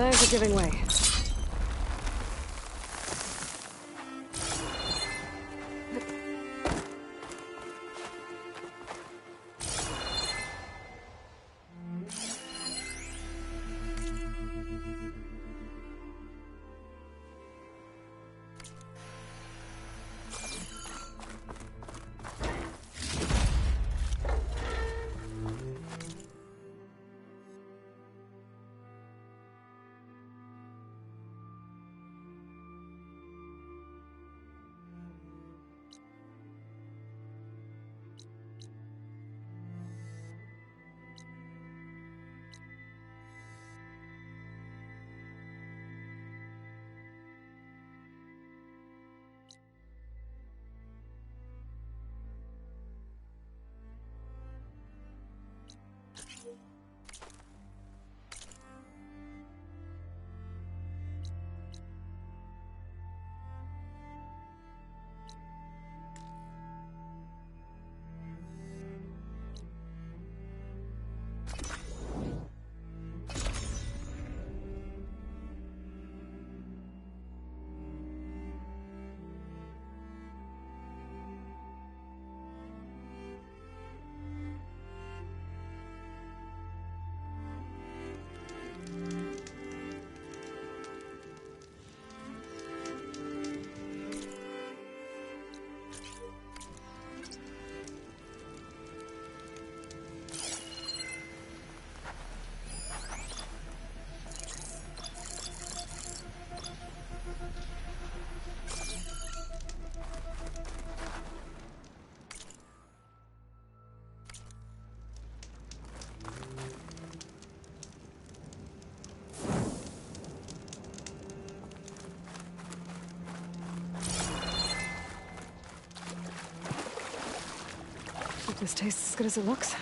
Thanks for giving way. This tastes as good as it looks.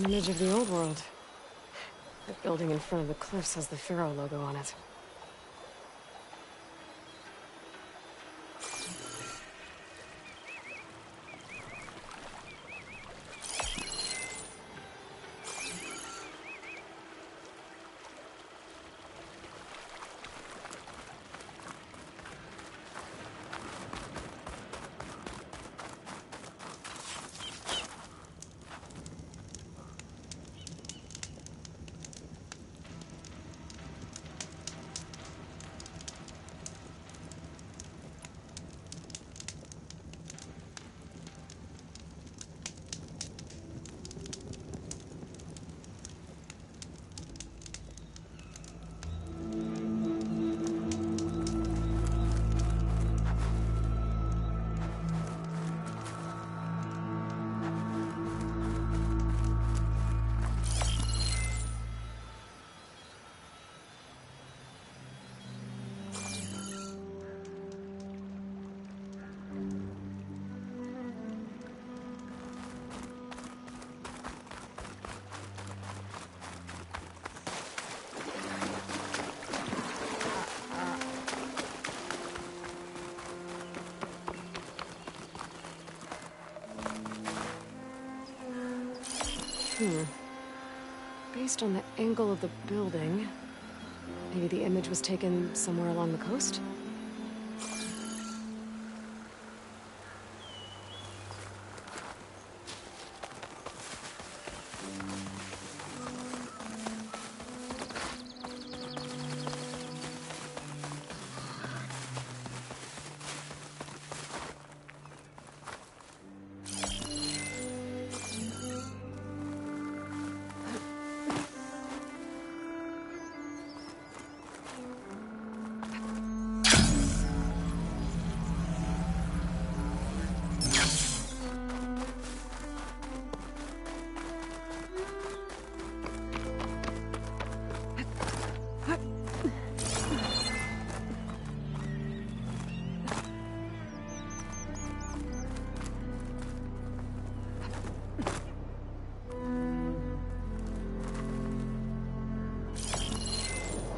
An image of the old world. The building in front of the cliffs has the Pharaoh logo on it. Based on the angle of the building, maybe the image was taken somewhere along the coast?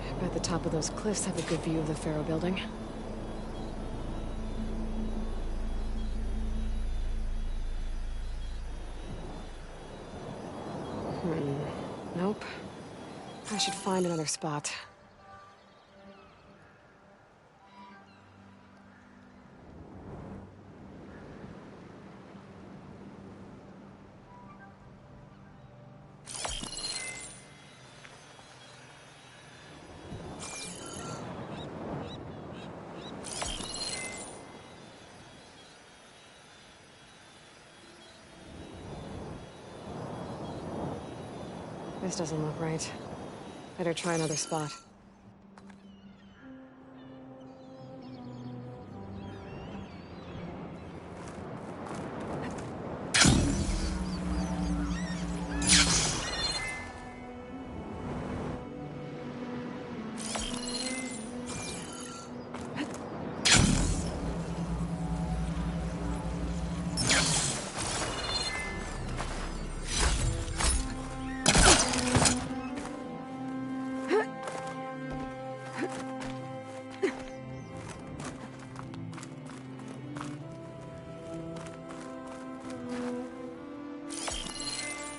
I bet the top of those cliffs have a good view of the Pharaoh building. Nope. I should find another spot. This doesn't look right. Better try another spot.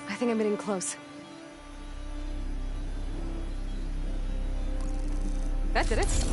I think I'm getting close. That did it.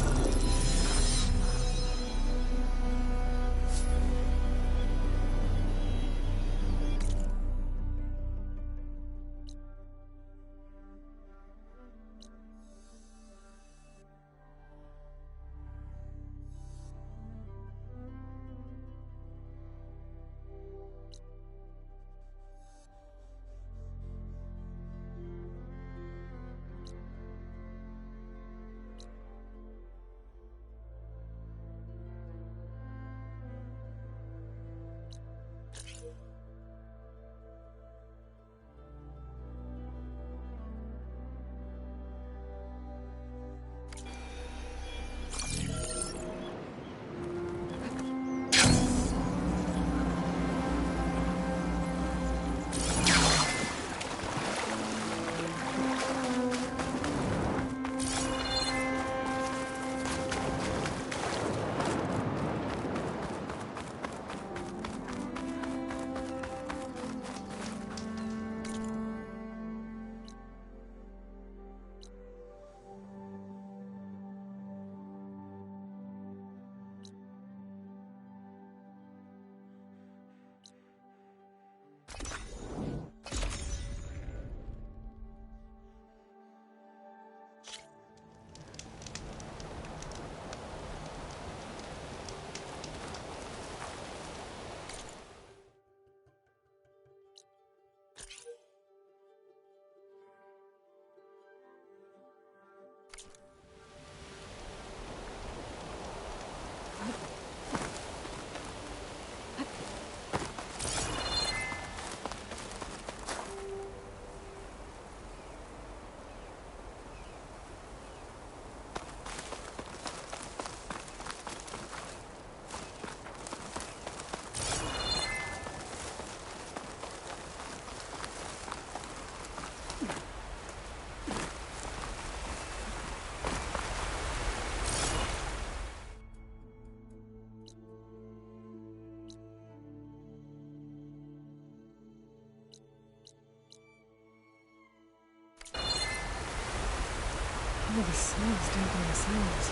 Oh, the snow's dampening the sounds.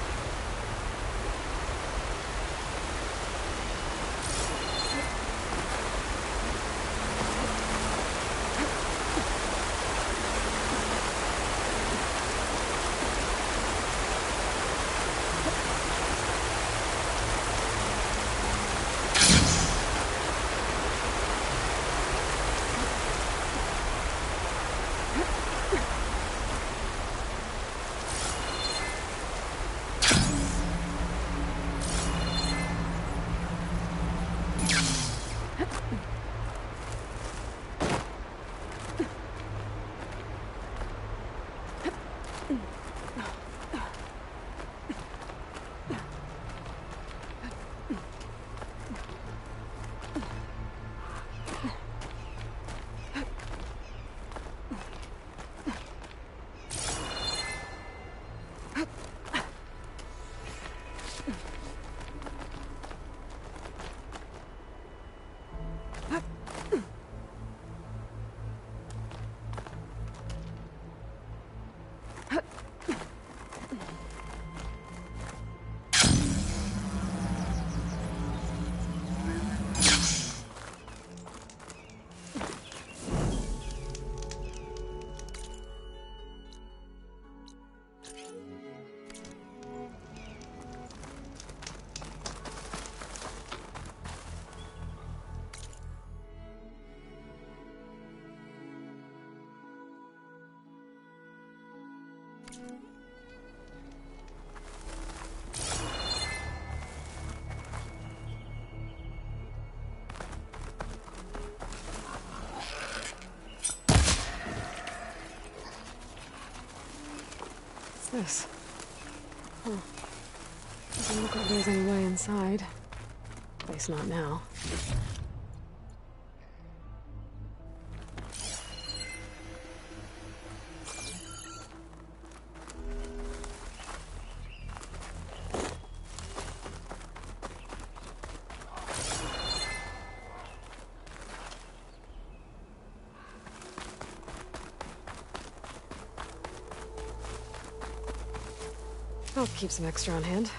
This? Huh. Doesn't look like there's any way inside. At least not now. I'll keep some extra on hand.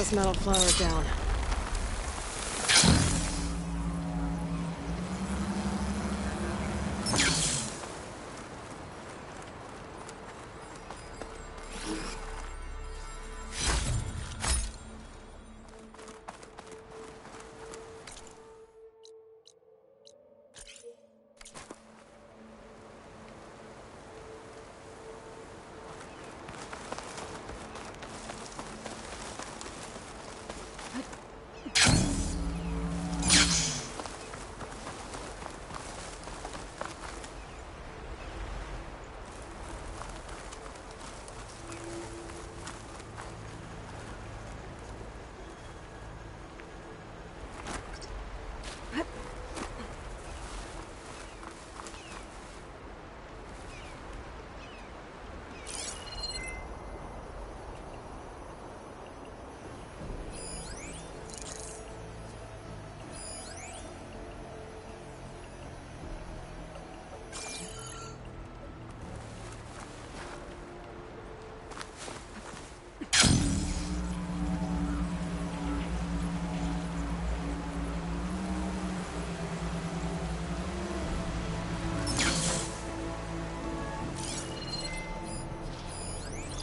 this metal flower down.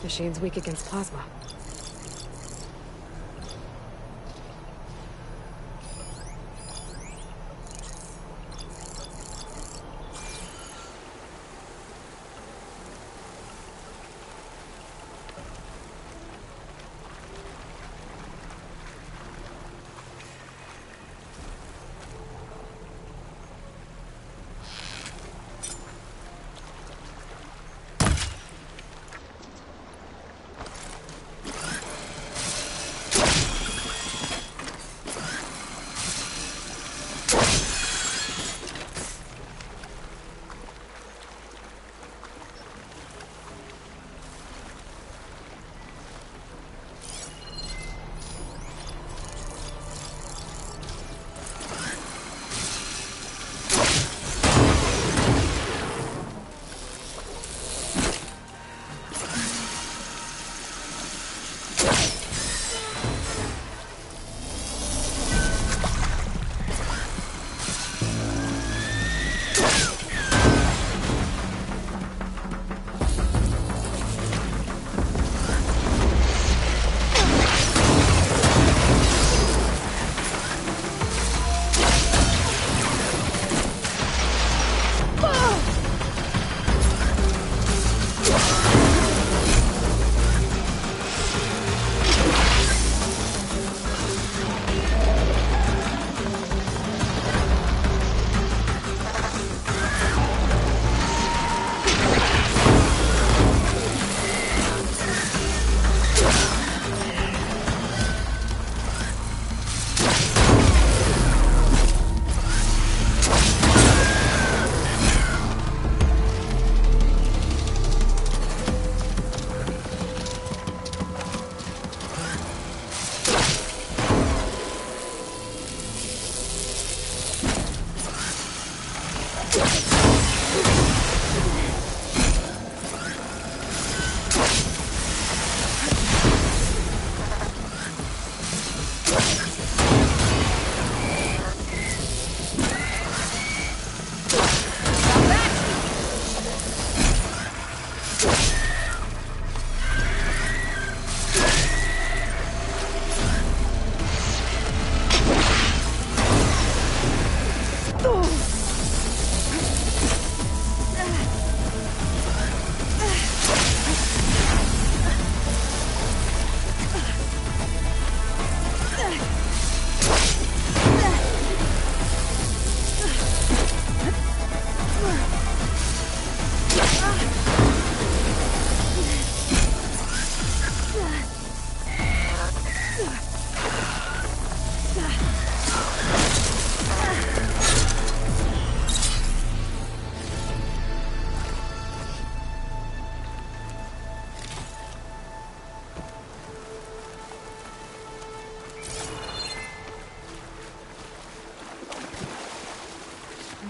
Machine's weak against plasma.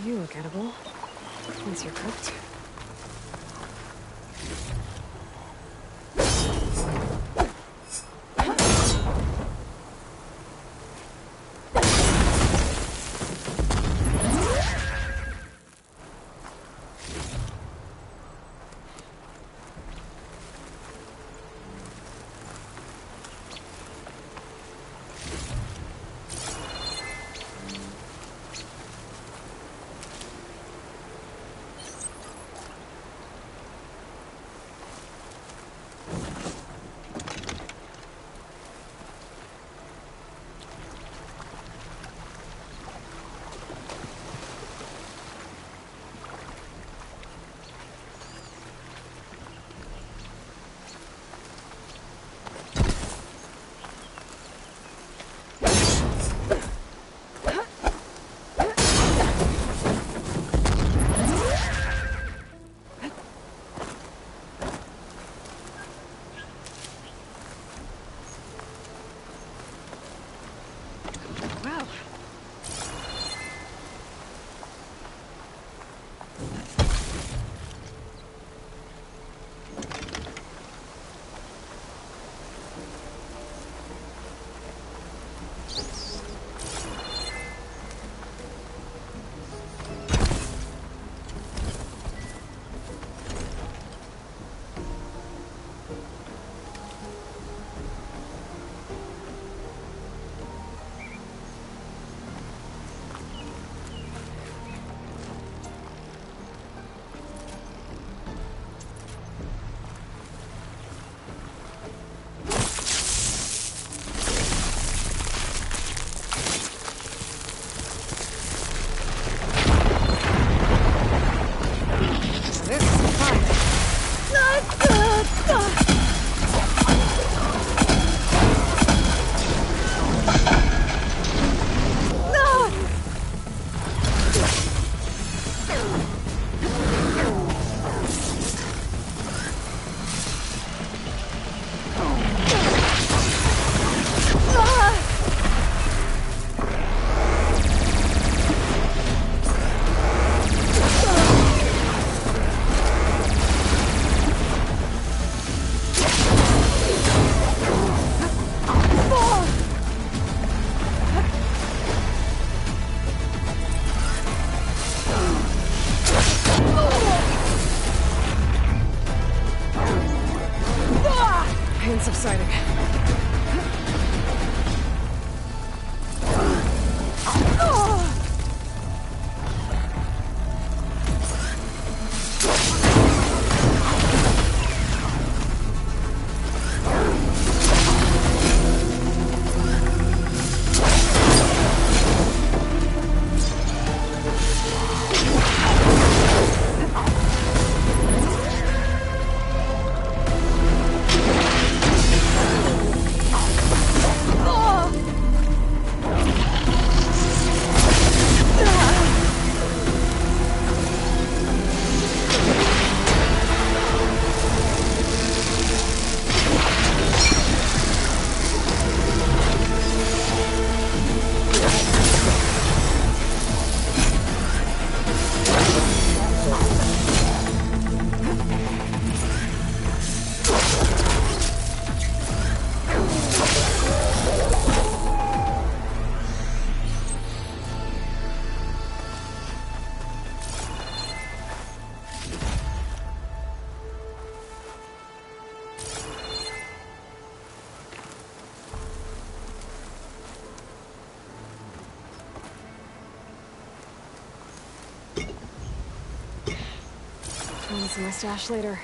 You look edible. Once you're cooked. what's in my stash later.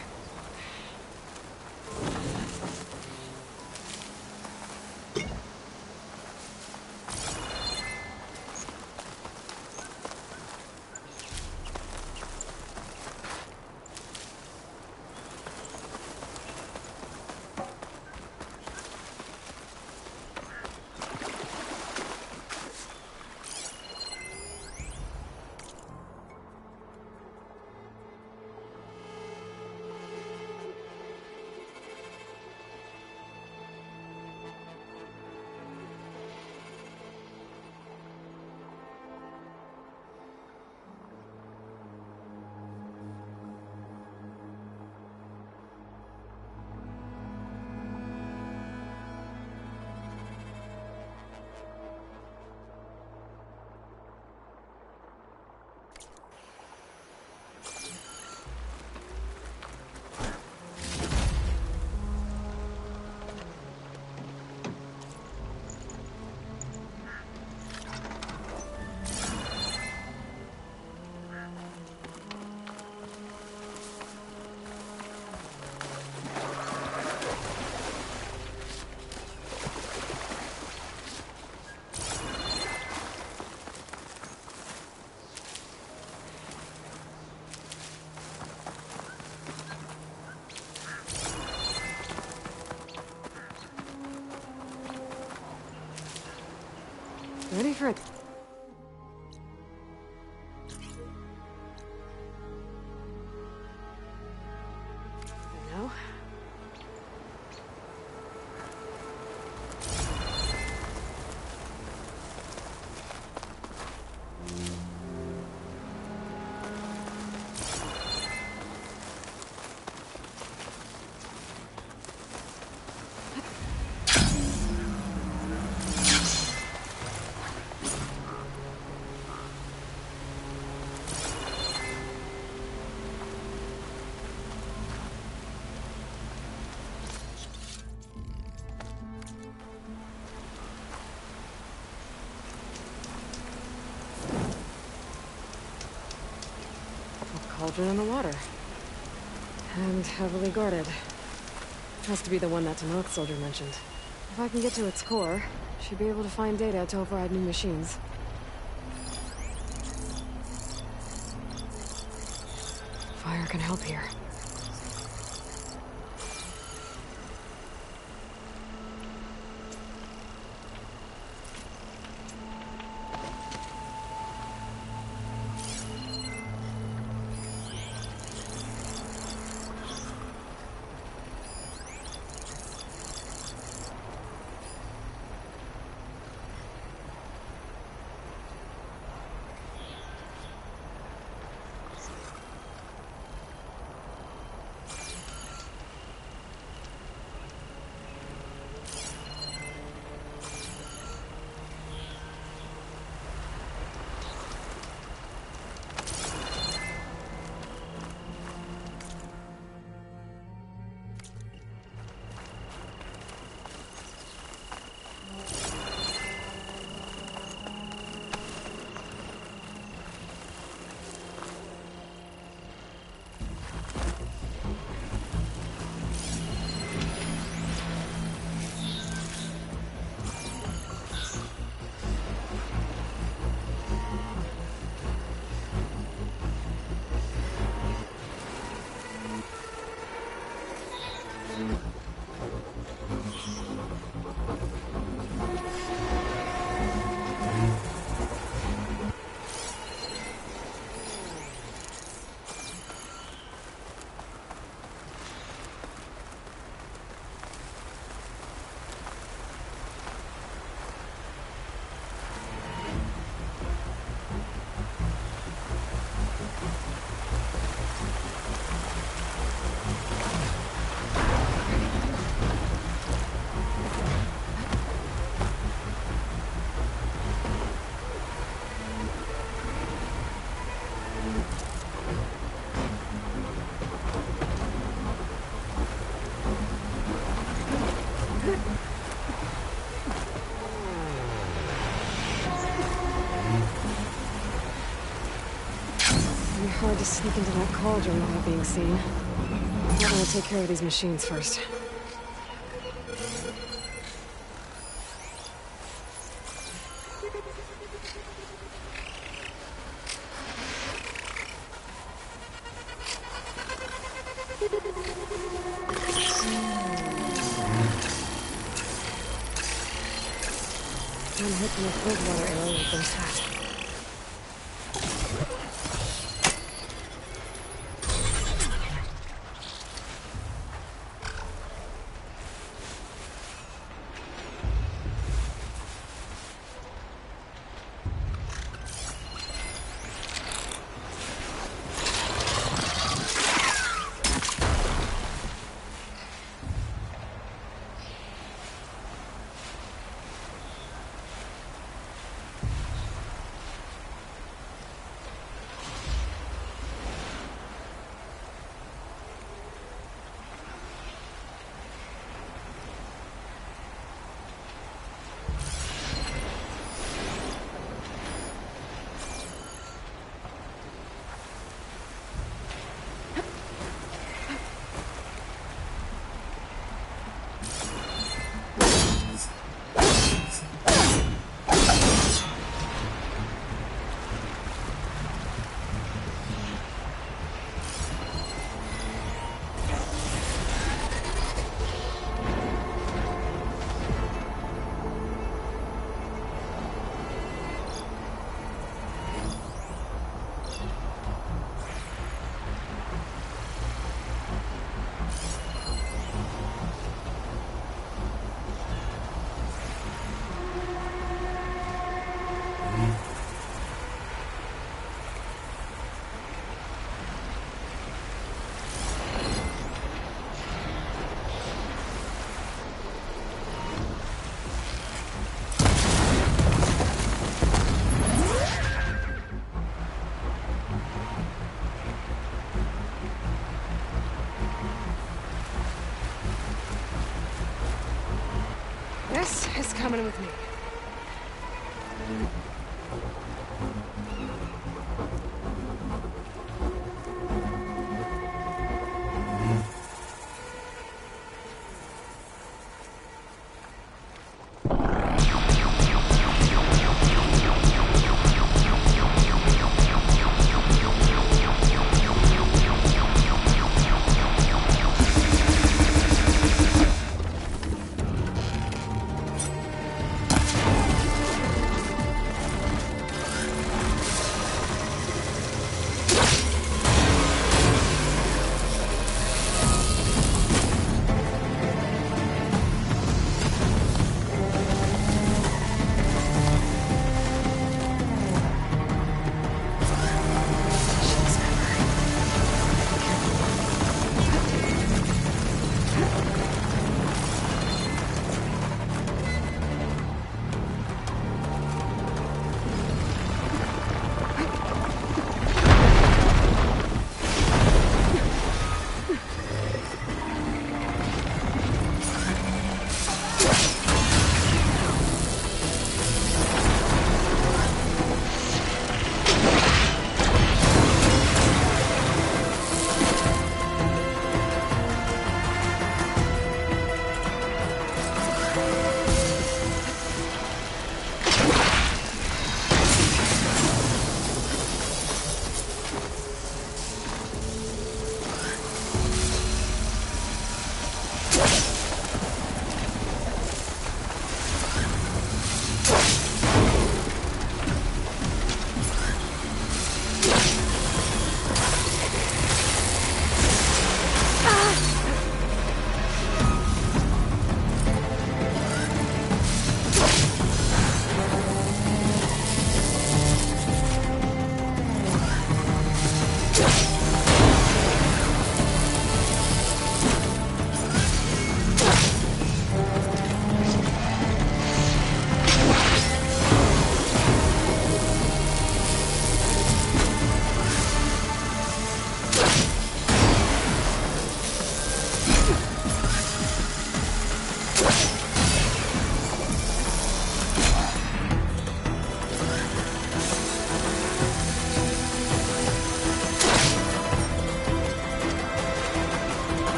Ready for it. No. Cauldron in the water. And heavily guarded. Has to be the one that Tanakh soldier mentioned. If I can get to its core, should be able to find data to override new machines. Fire can help here. Hard to sneak into that cauldron without being seen. I'm gonna take care of these machines first. I'm hoping the cold water arrow will burst fast. This is coming with me.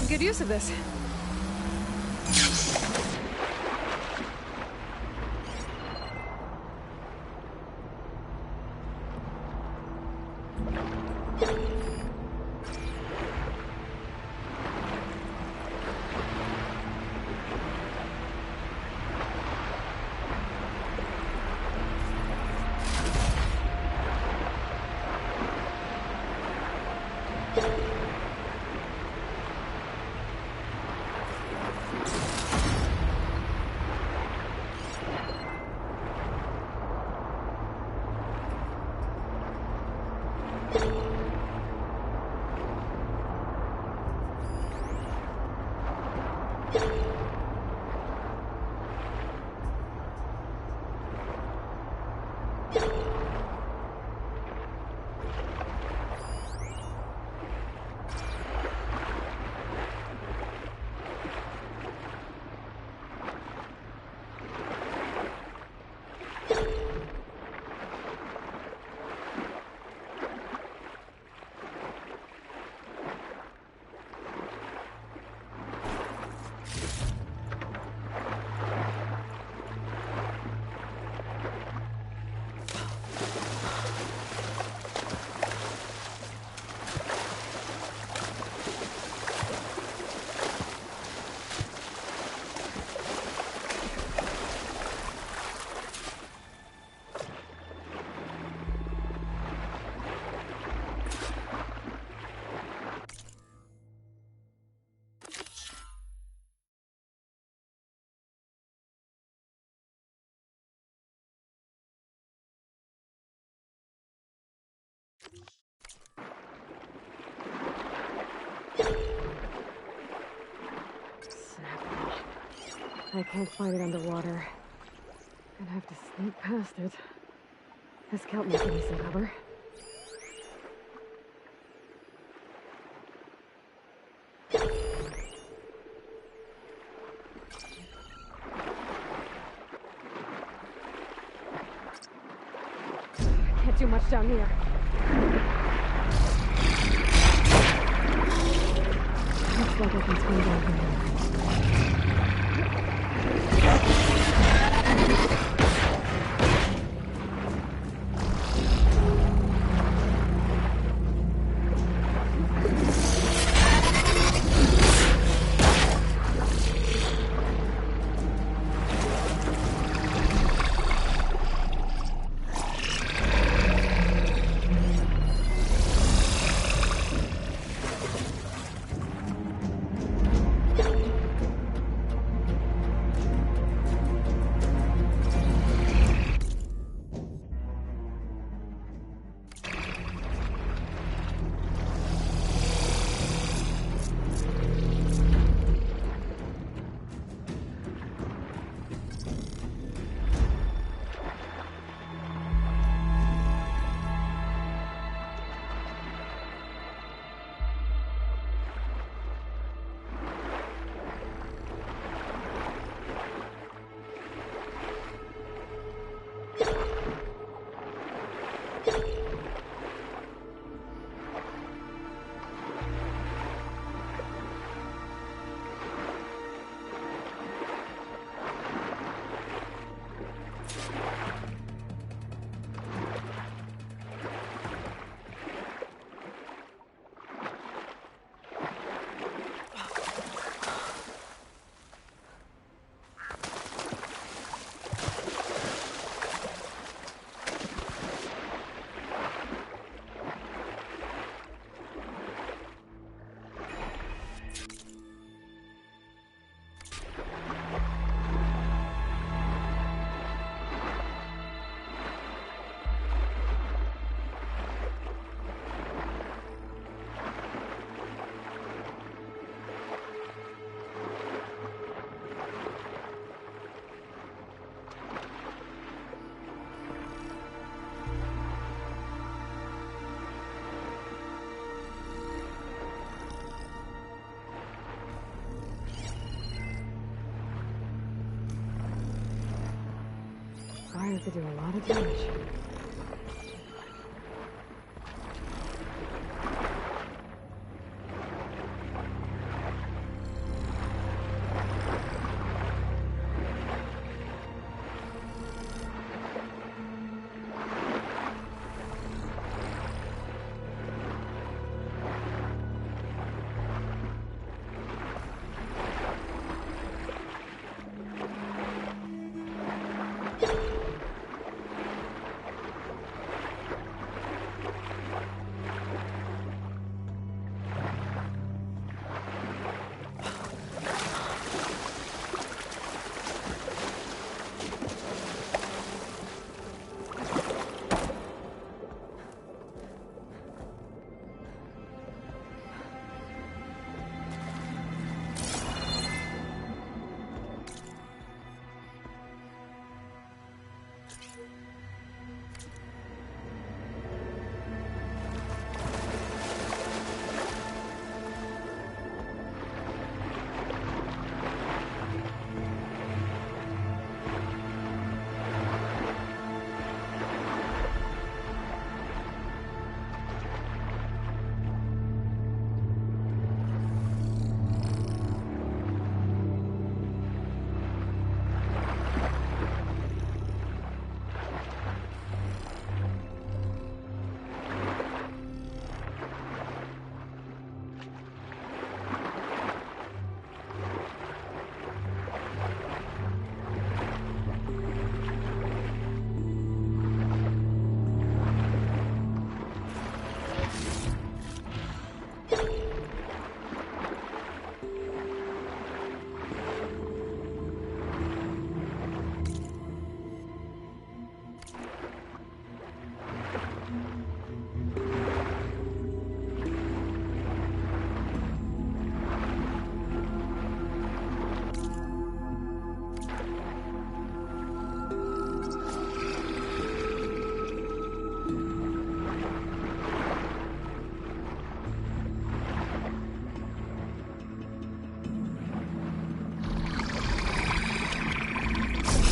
Good use of this. I can't find it underwater. Gonna have to sneak past it. This kelp may give me some cover. Can't do much down here. Looks like I can swim down here. fire could do a lot of damage.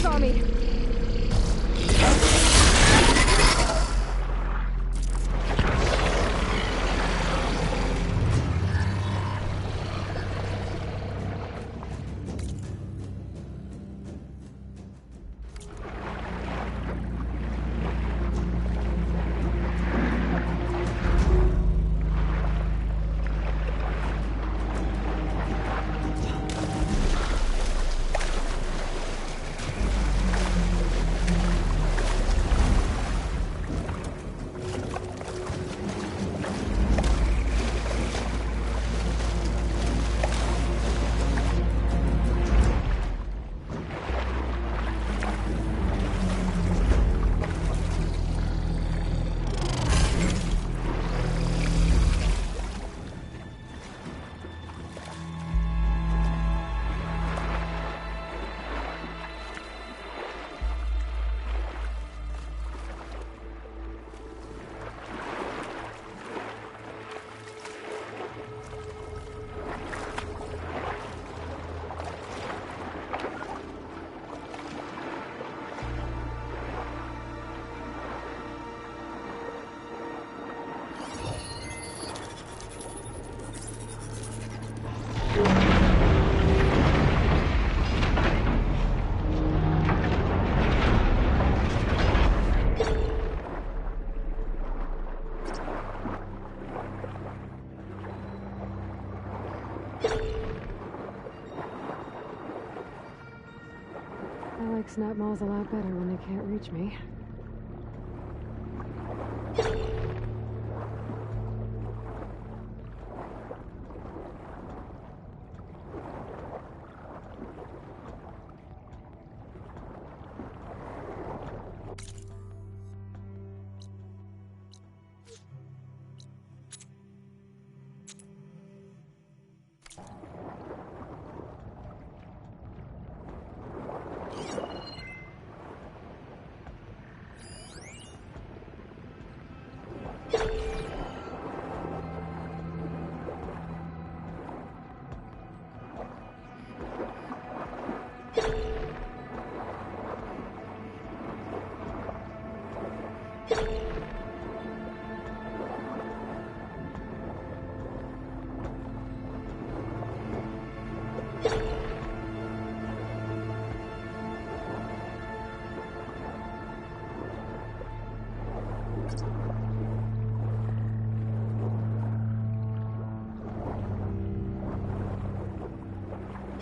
Saw me. I like snap malls a lot better when they can't reach me.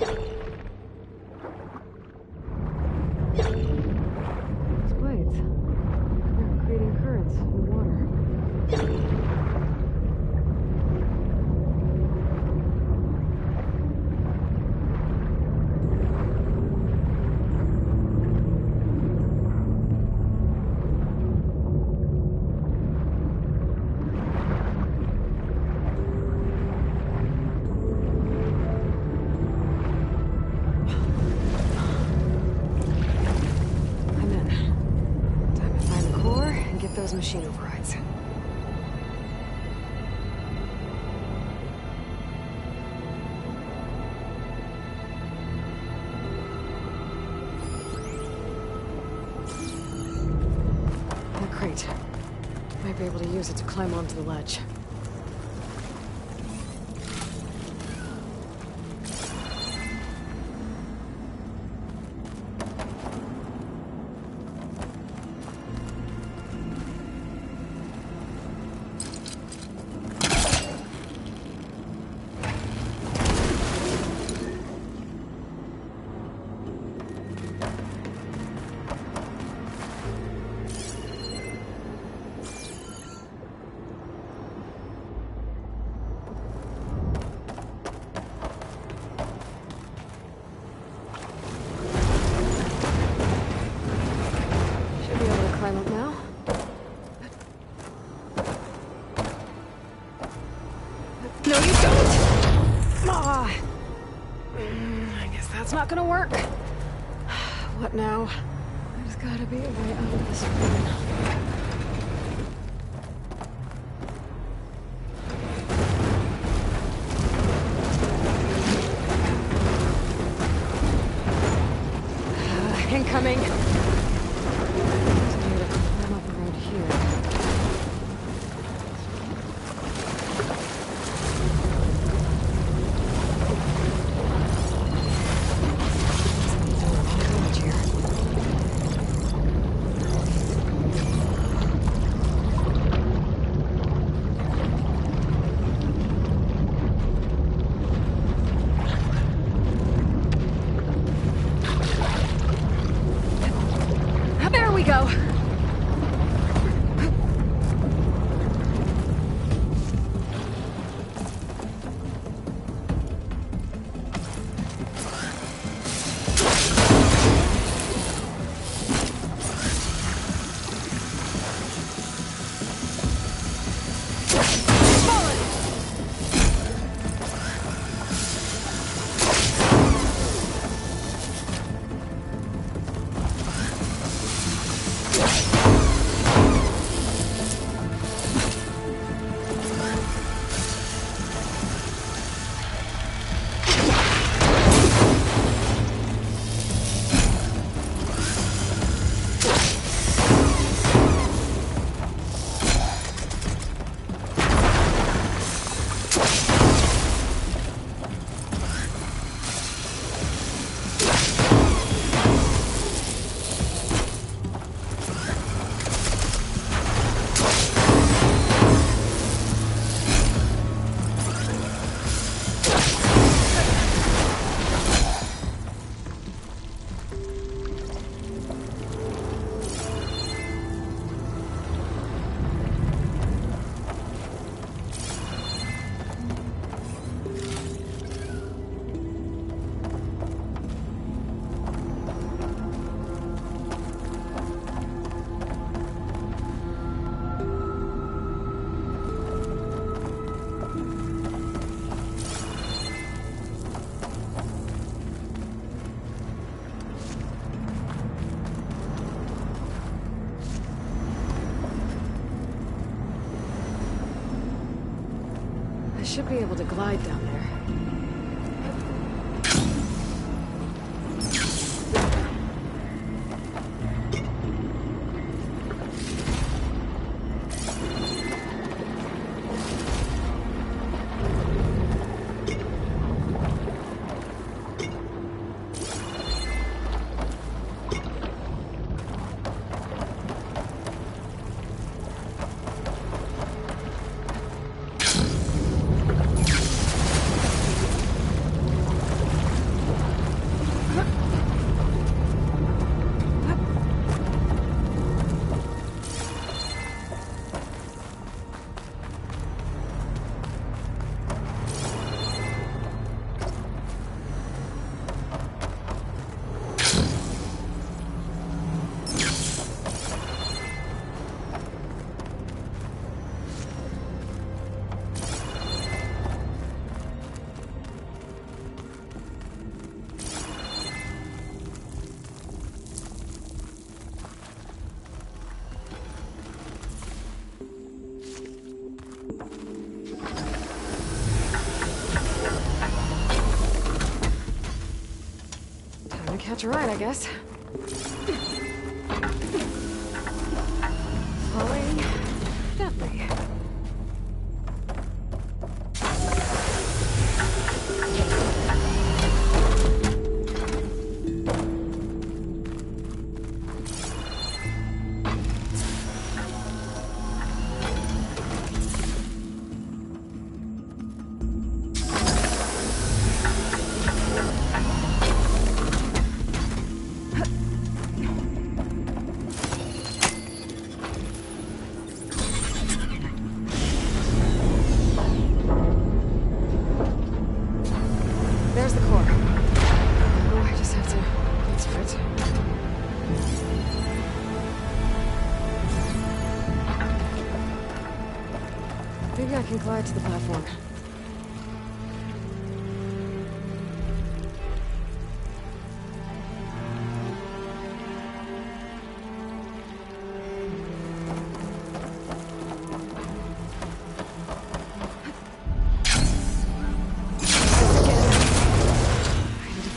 These blades. They're creating currents in the water. Those machine overrides. That crate. Might be able to use it to climb onto the ledge. Climb up now? No, you don't! Ah! I guess that's not gonna work. What now? There's gotta be a way out of this room. Incoming! There we go! Should be able to glide down there. Gotta catch a ride, I guess. Falling gently. There's the core. Oh, I just have to get to it. Maybe I can glide to the platform.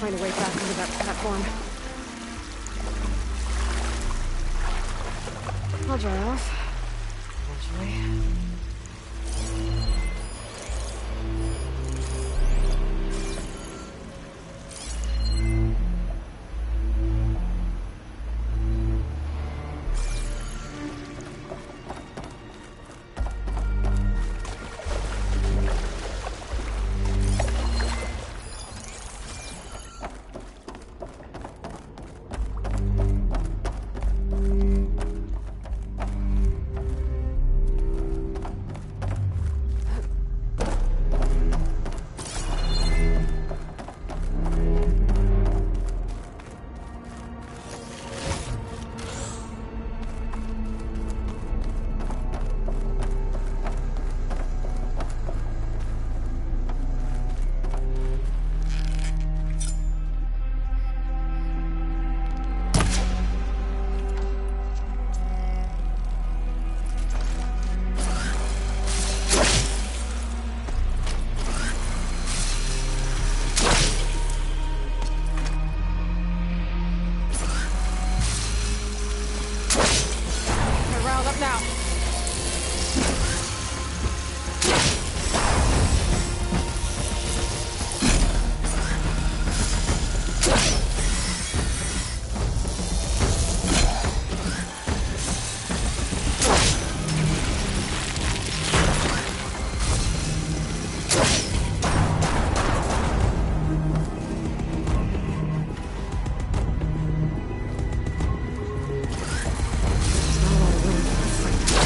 Find a way back into that platform. I'll dry off. Eventually. Now. Not a lot of room.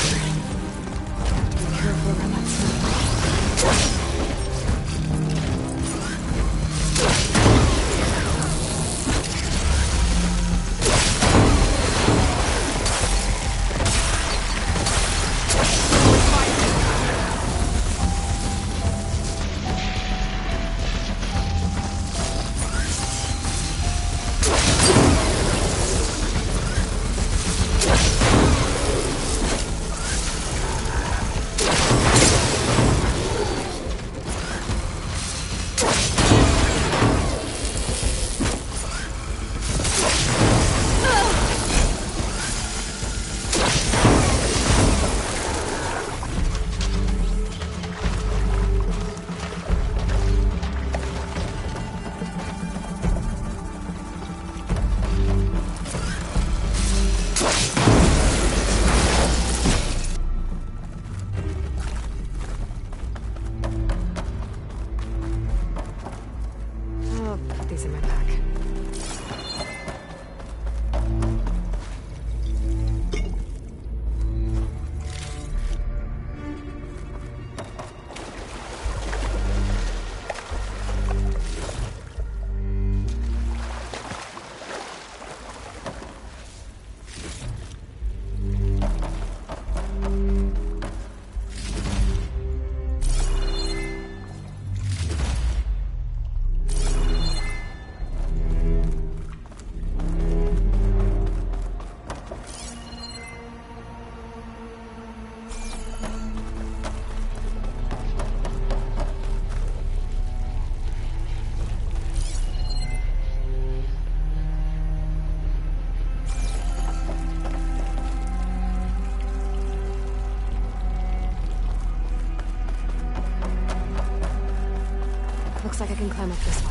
can climb up this way.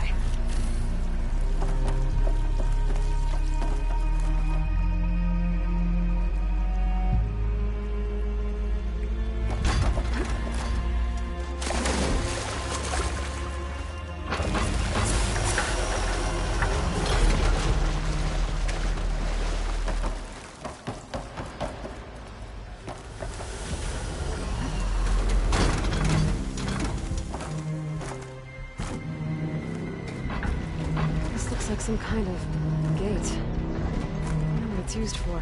Like some kind of gate. I don't know what it's used for.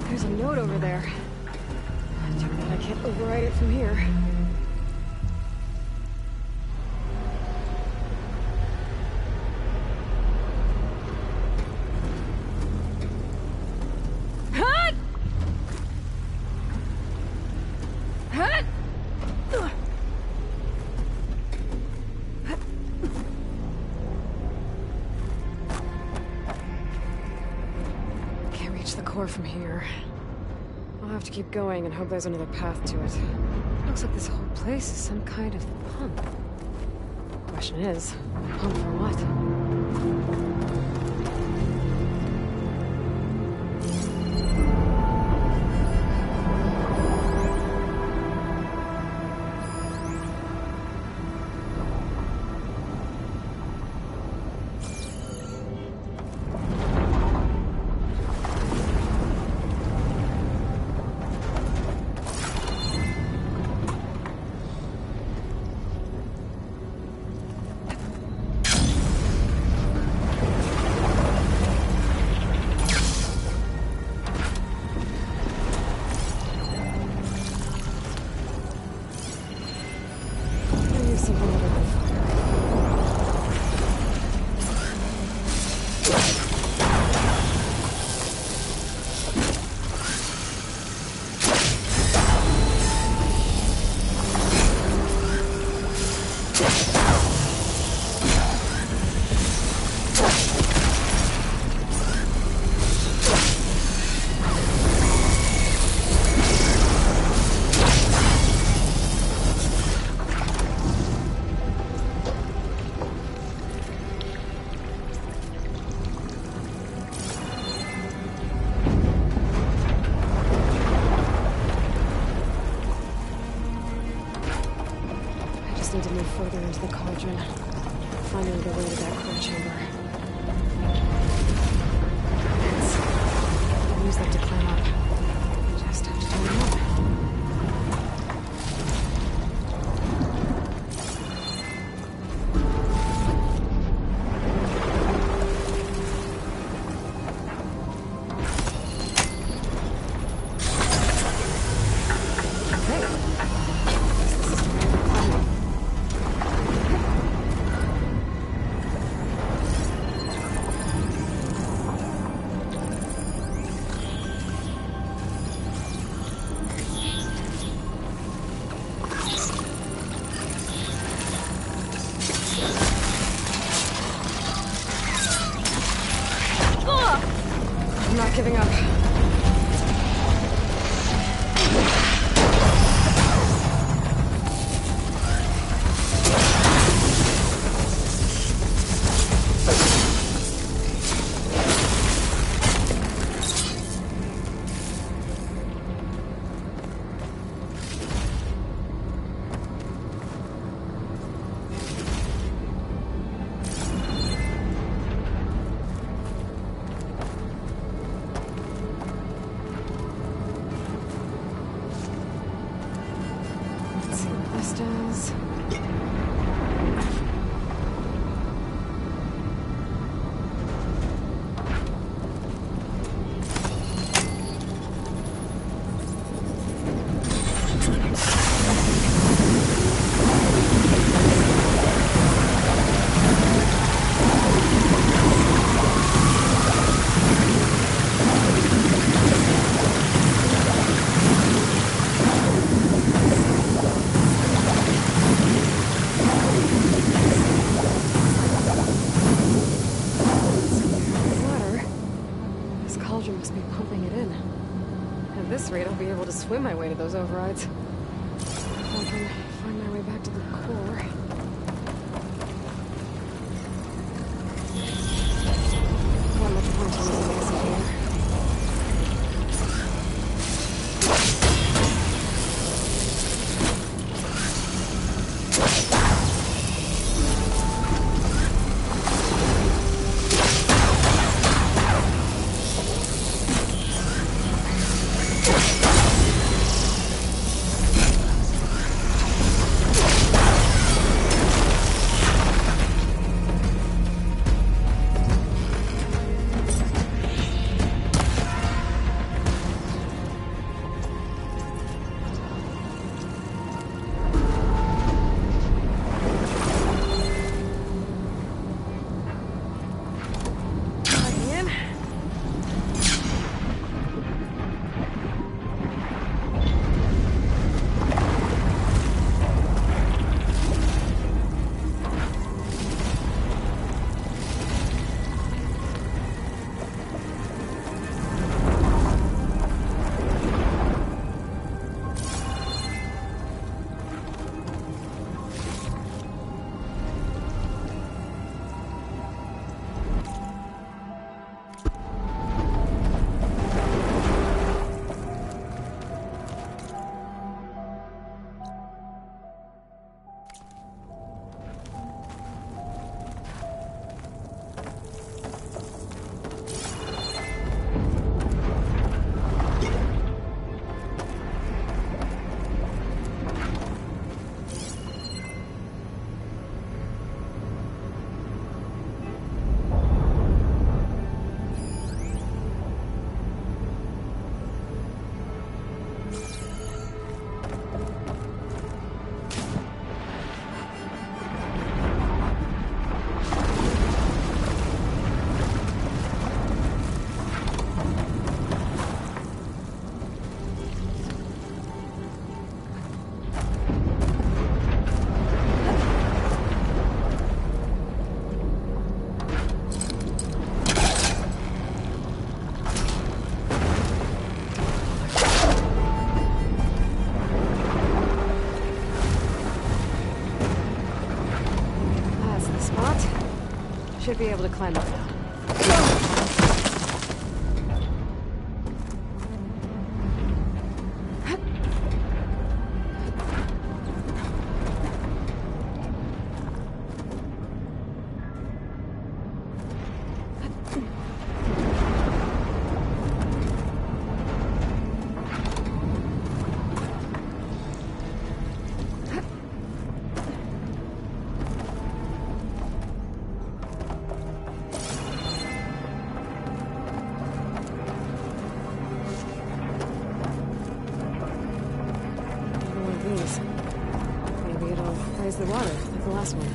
There's a note over there. Too bad I can't override it from here. From here. I'll have to keep going and hope there's another path to it. Looks like this whole place is some kind of pump. Question is, pump for what? Need to move further into the cauldron. Find another way to that core chamber. I'll use them to climb up. Just have to turn them up. I'm not giving up. At this rate, I'll be able to swim my way to those overrides. If I can find my way back to the core. Not much point in using acid here. Should be able to climb up now. Maybe it'll raise the water, like the last one.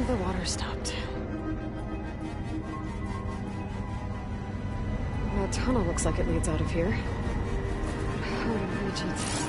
The water stopped. That tunnel looks like it leads out of here. How do I reach it?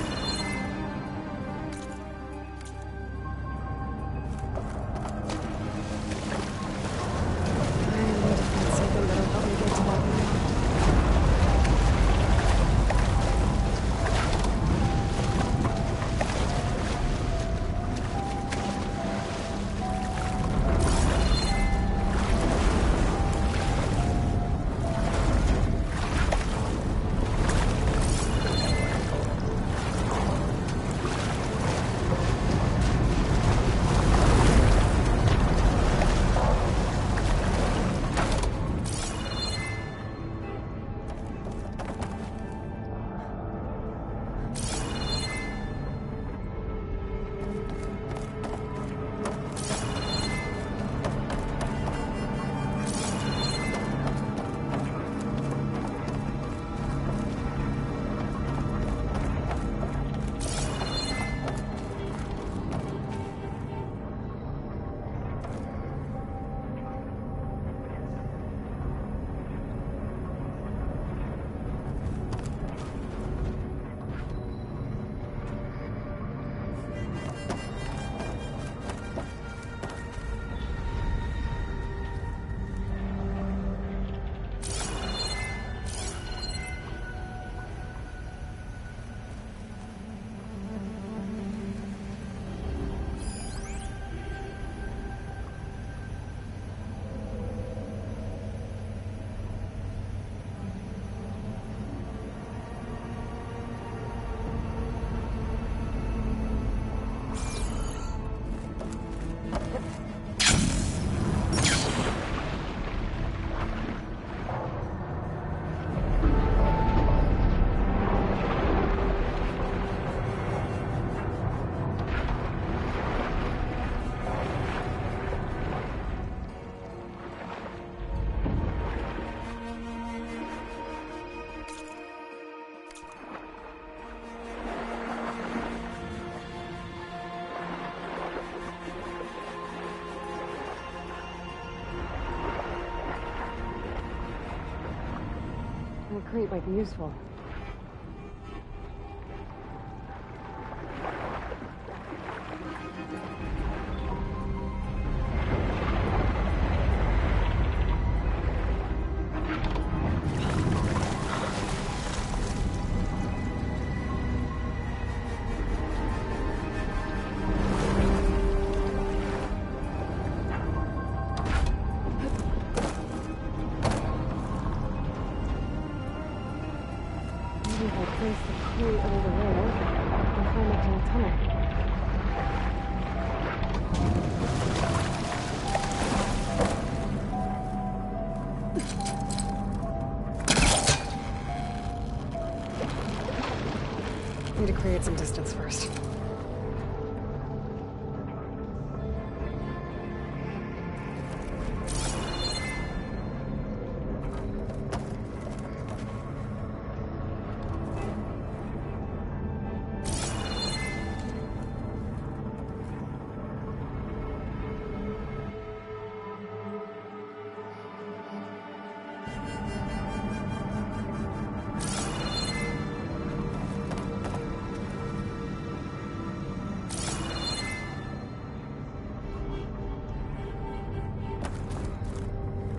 crate might be useful. Maybe if I place the crate over the rail, I can climb up to the tunnel. Need to create some distance first.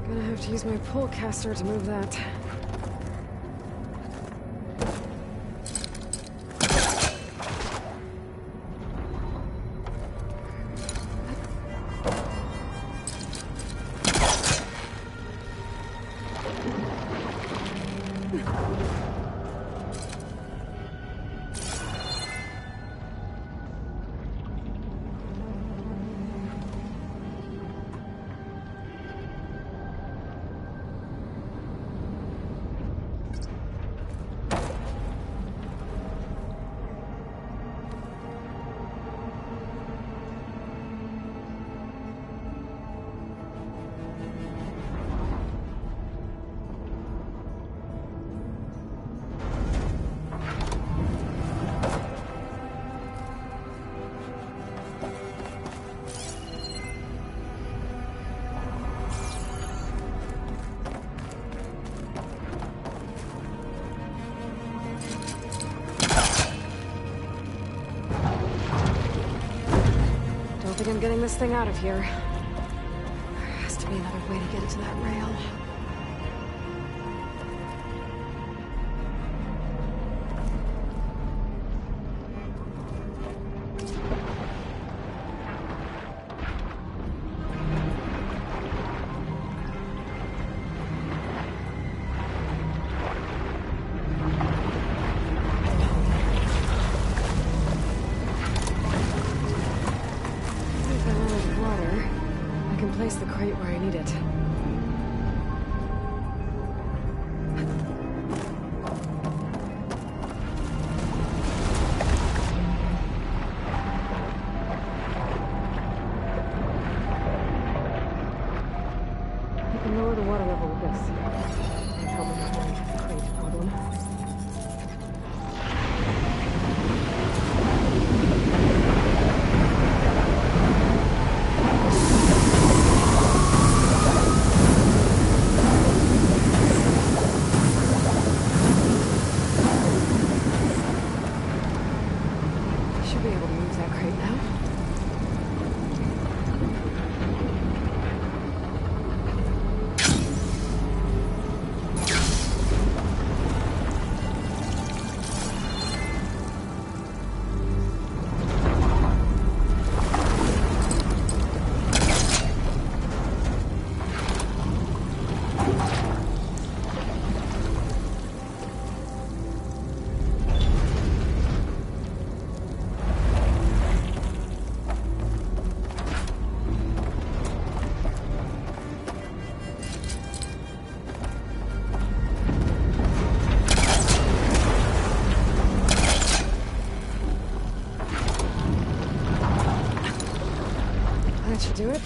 Gonna have to use my pull caster to move that. I think I'm getting this thing out of here. There has to be another way to get it to that rail. Place the crate where I need it. I can lower the water level with this. It's helping with my crate problem. Be able to move that crate now. That should do it.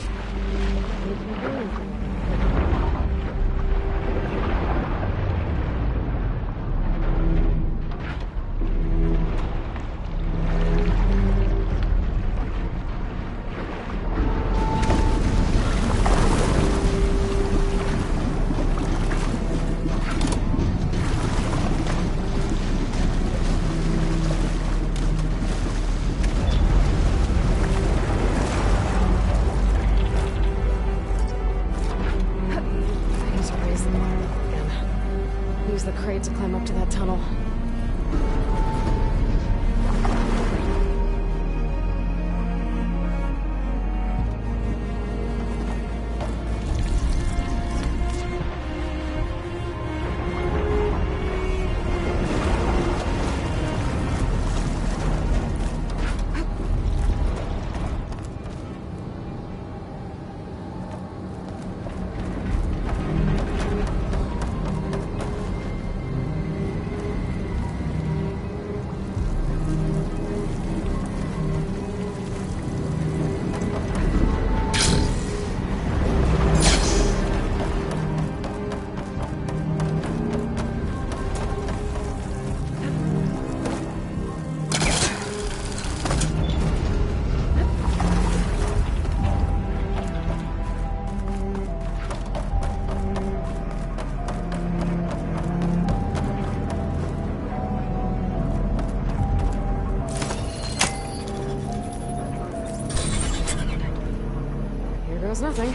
was nothing.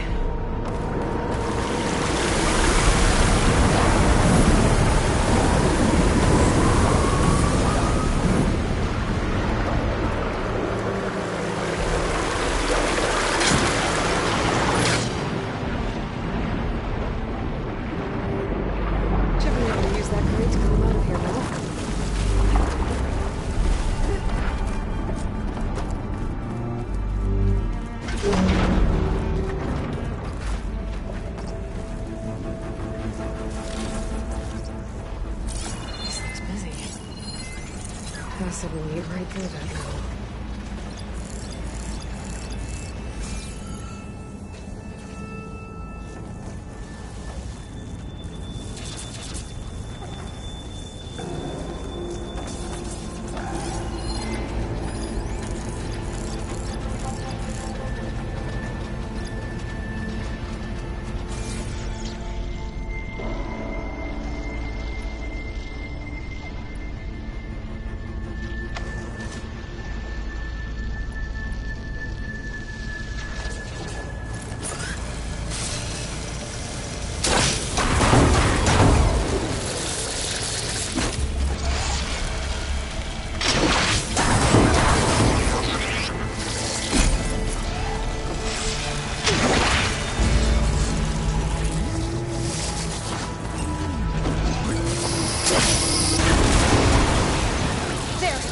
Should be able to use that crate to come out of here now. This looks busy. Possibly right through that wall.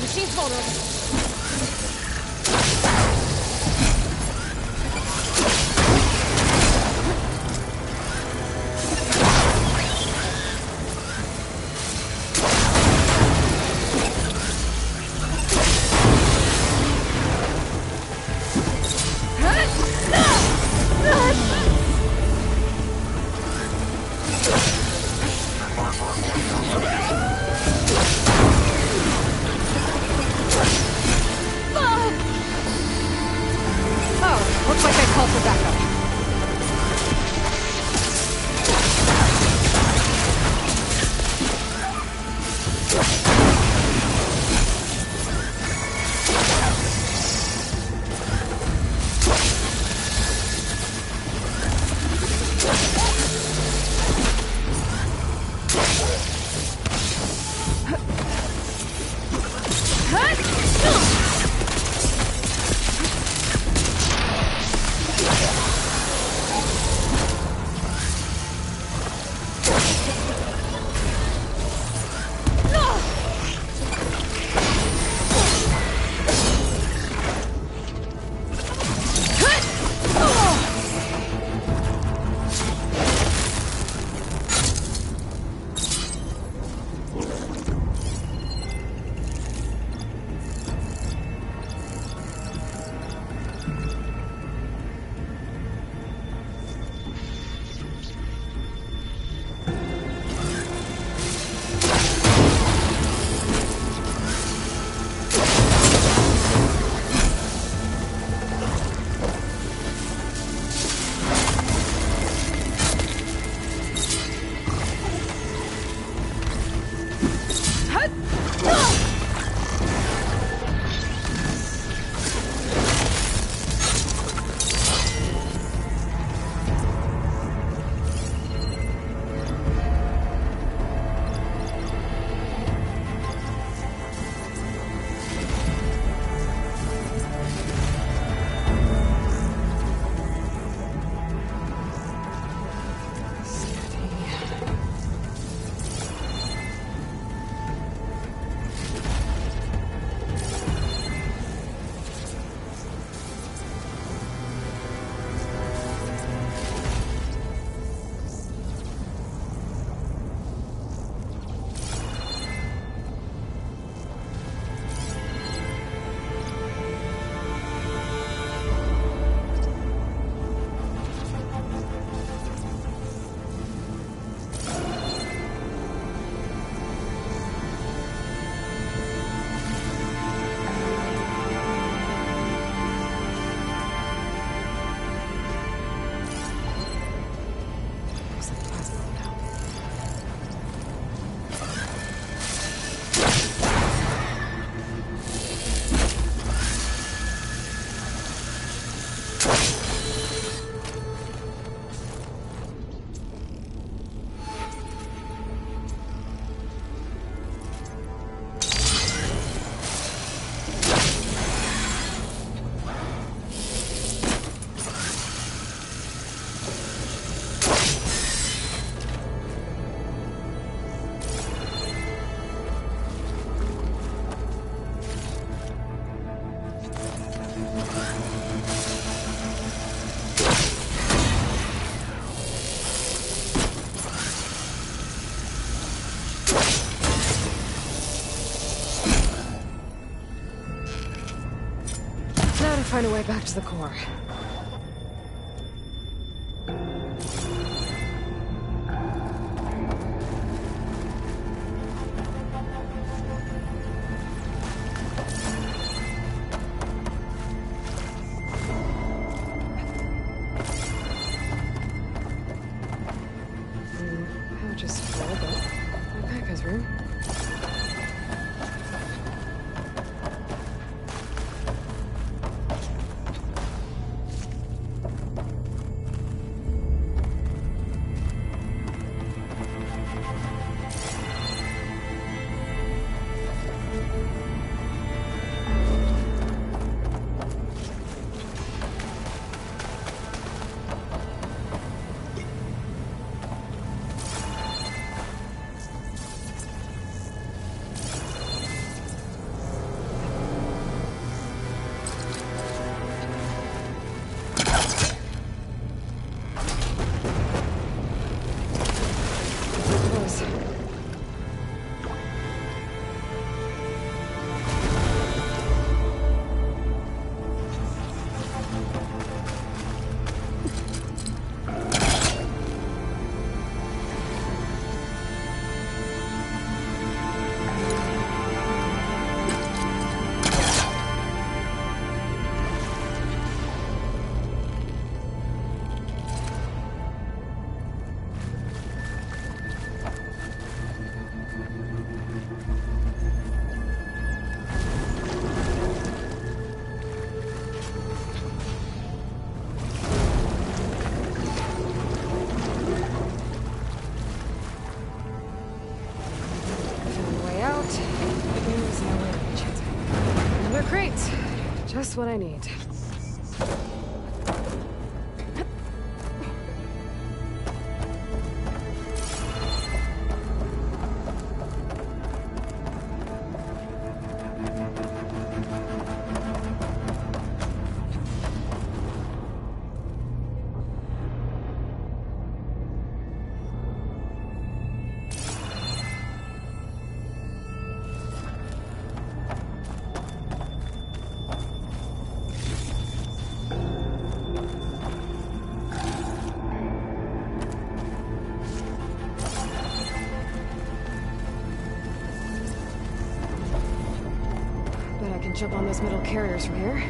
Machine's vulnerable. Looks like they called for backup. find a way back to the core. Pouch is full, but my pack has room. Great. Just what I need. Jump on those metal carriers from here.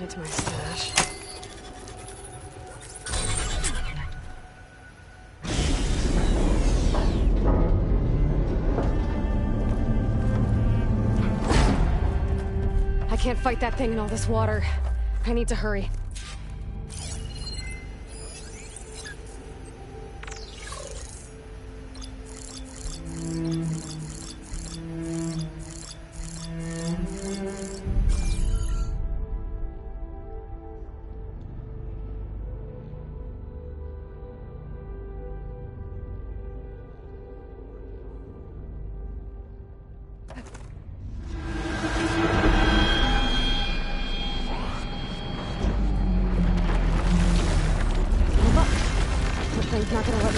To my stash. I can't fight that thing in all this water. I need to hurry.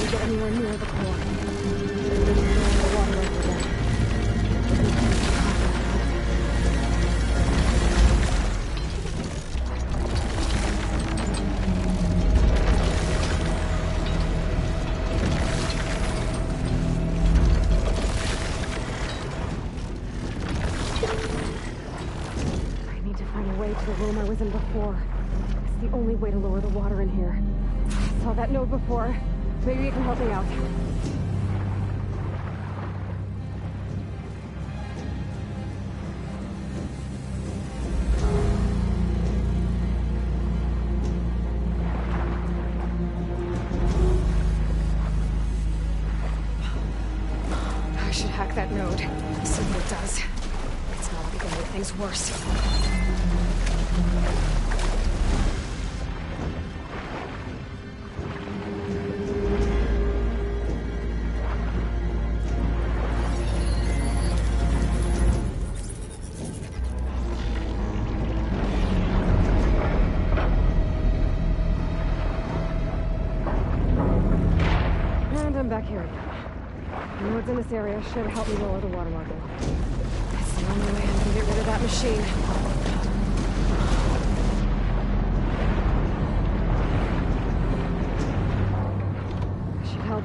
to get anywhere near the core. The water over there. I need to find a way to the room I was in before. It's the only way to lower the water in here. I saw that note before. Maybe you can help me out. I should hack that node. See what it does. It's not like it can make things worse. And I'm back here again. The nodes in this area should help me lower the water level. That's the only way I can get rid of that machine. Should help.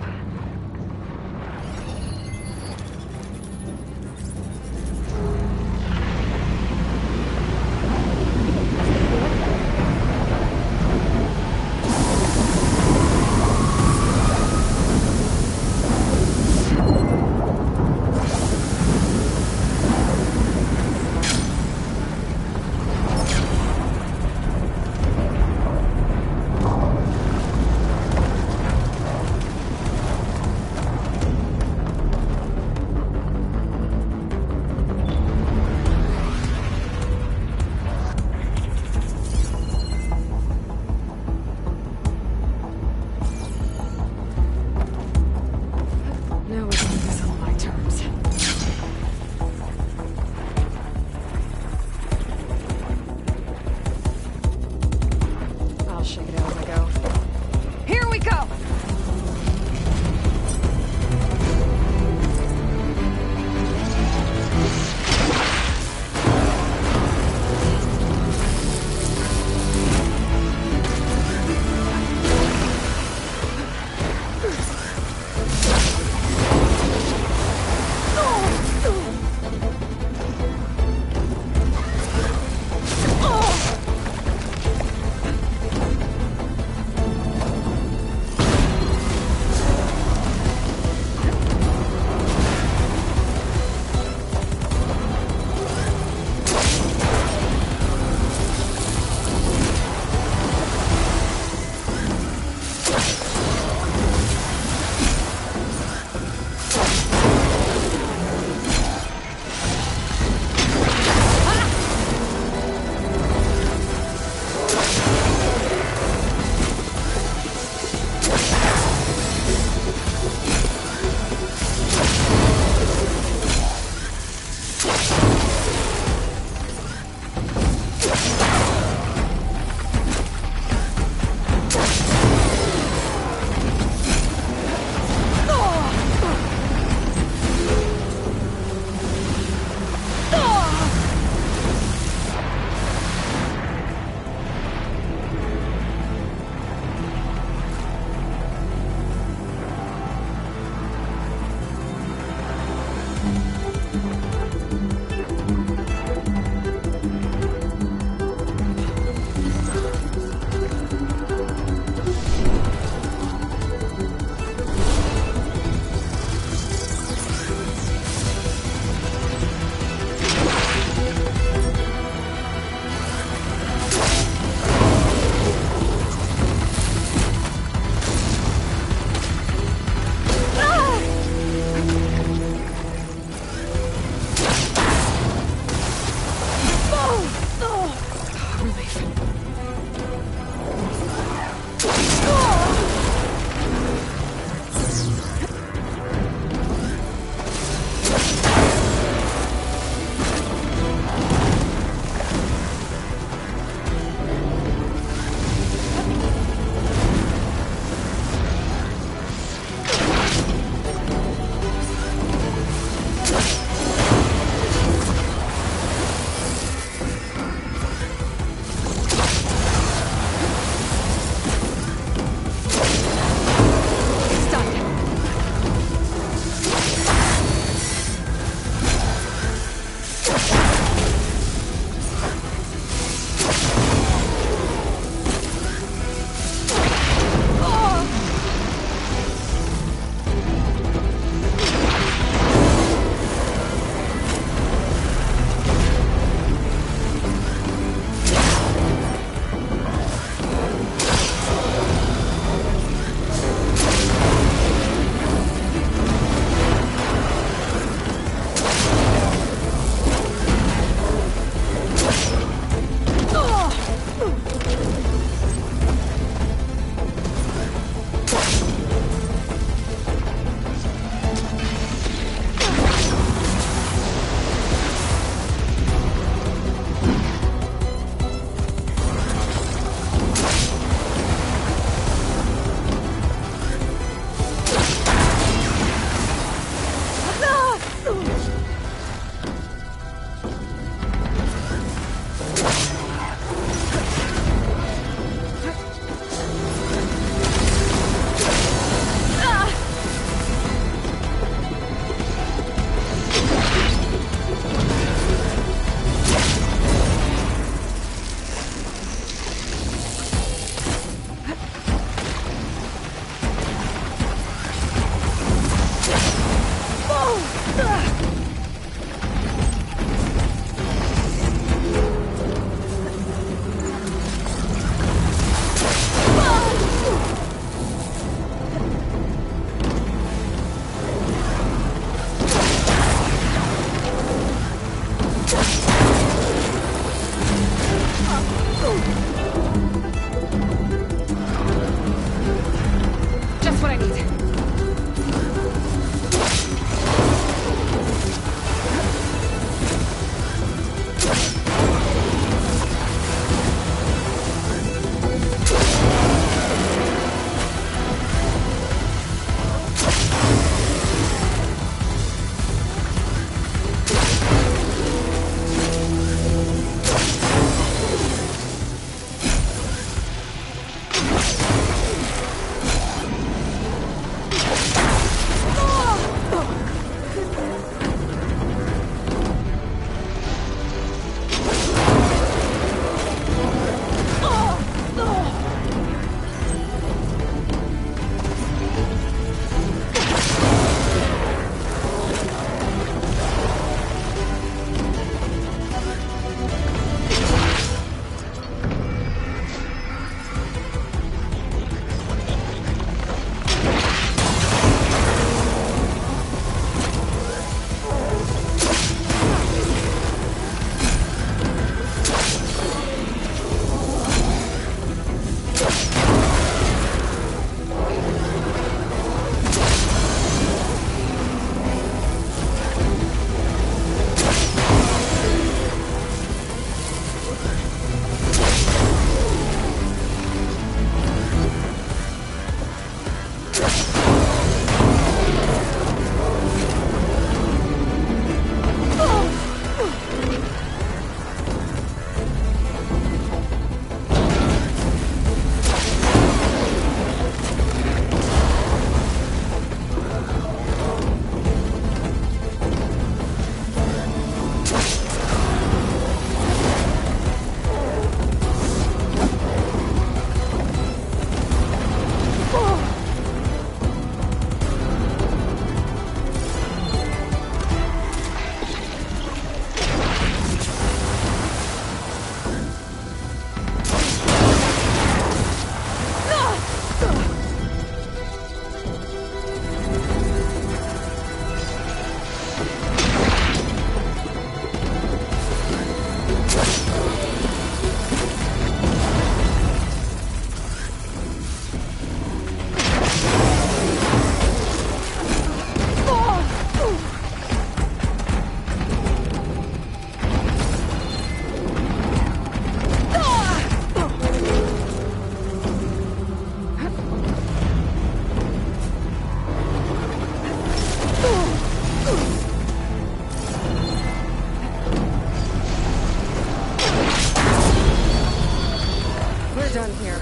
done here.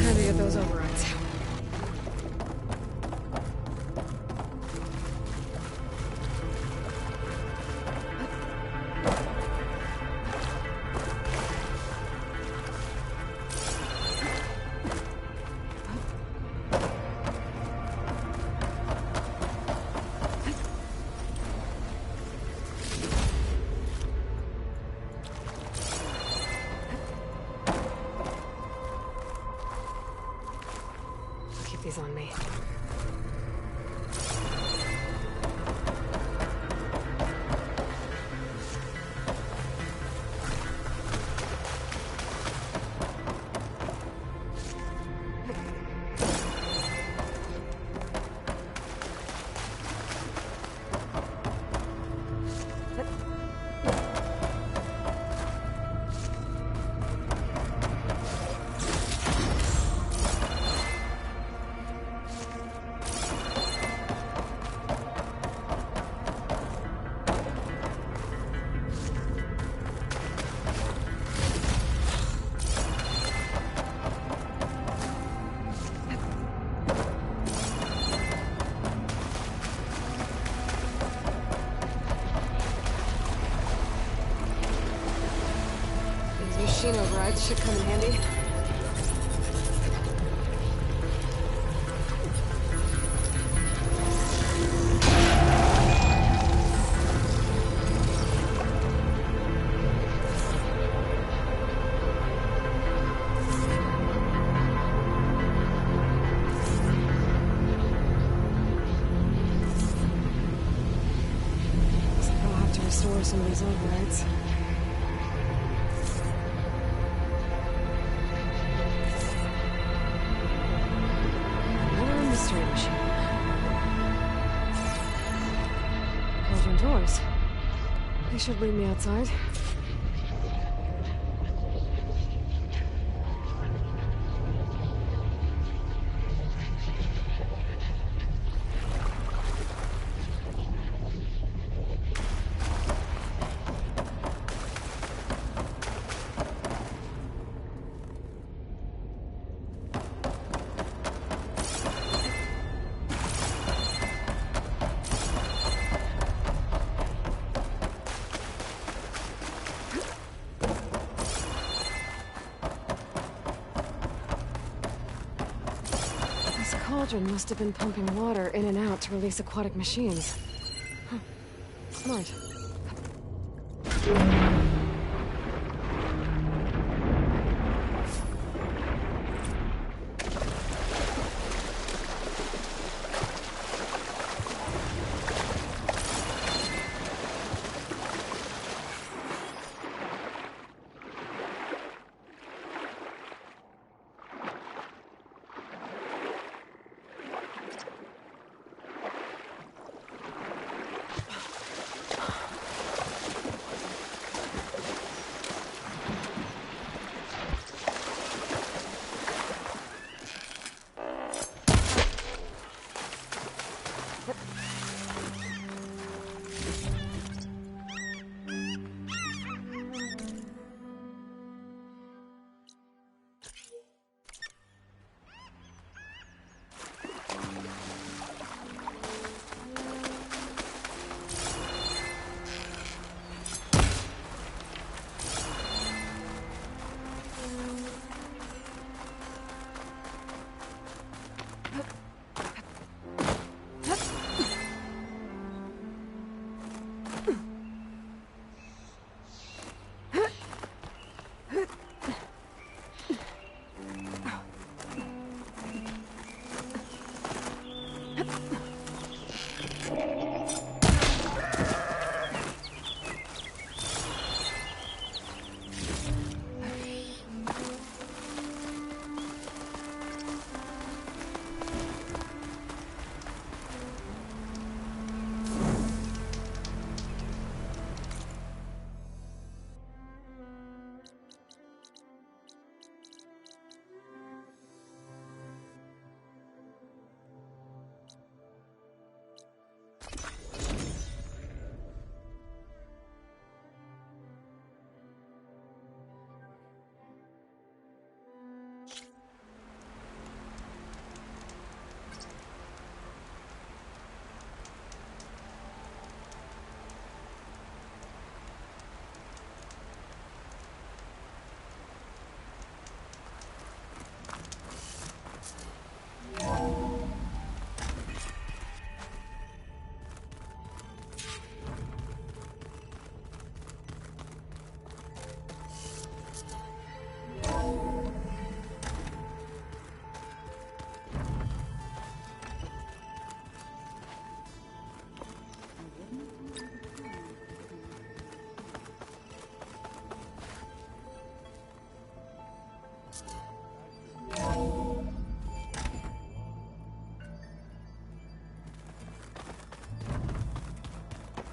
Time to get those overrides. Keep these on me. Machine overrides should come in handy. Looks like I'll have to restore some of these overrides. Mystery machine. Cauldron doors. They should lead me outside. This cauldron must have been pumping water in and out to release aquatic machines. Huh. Smart.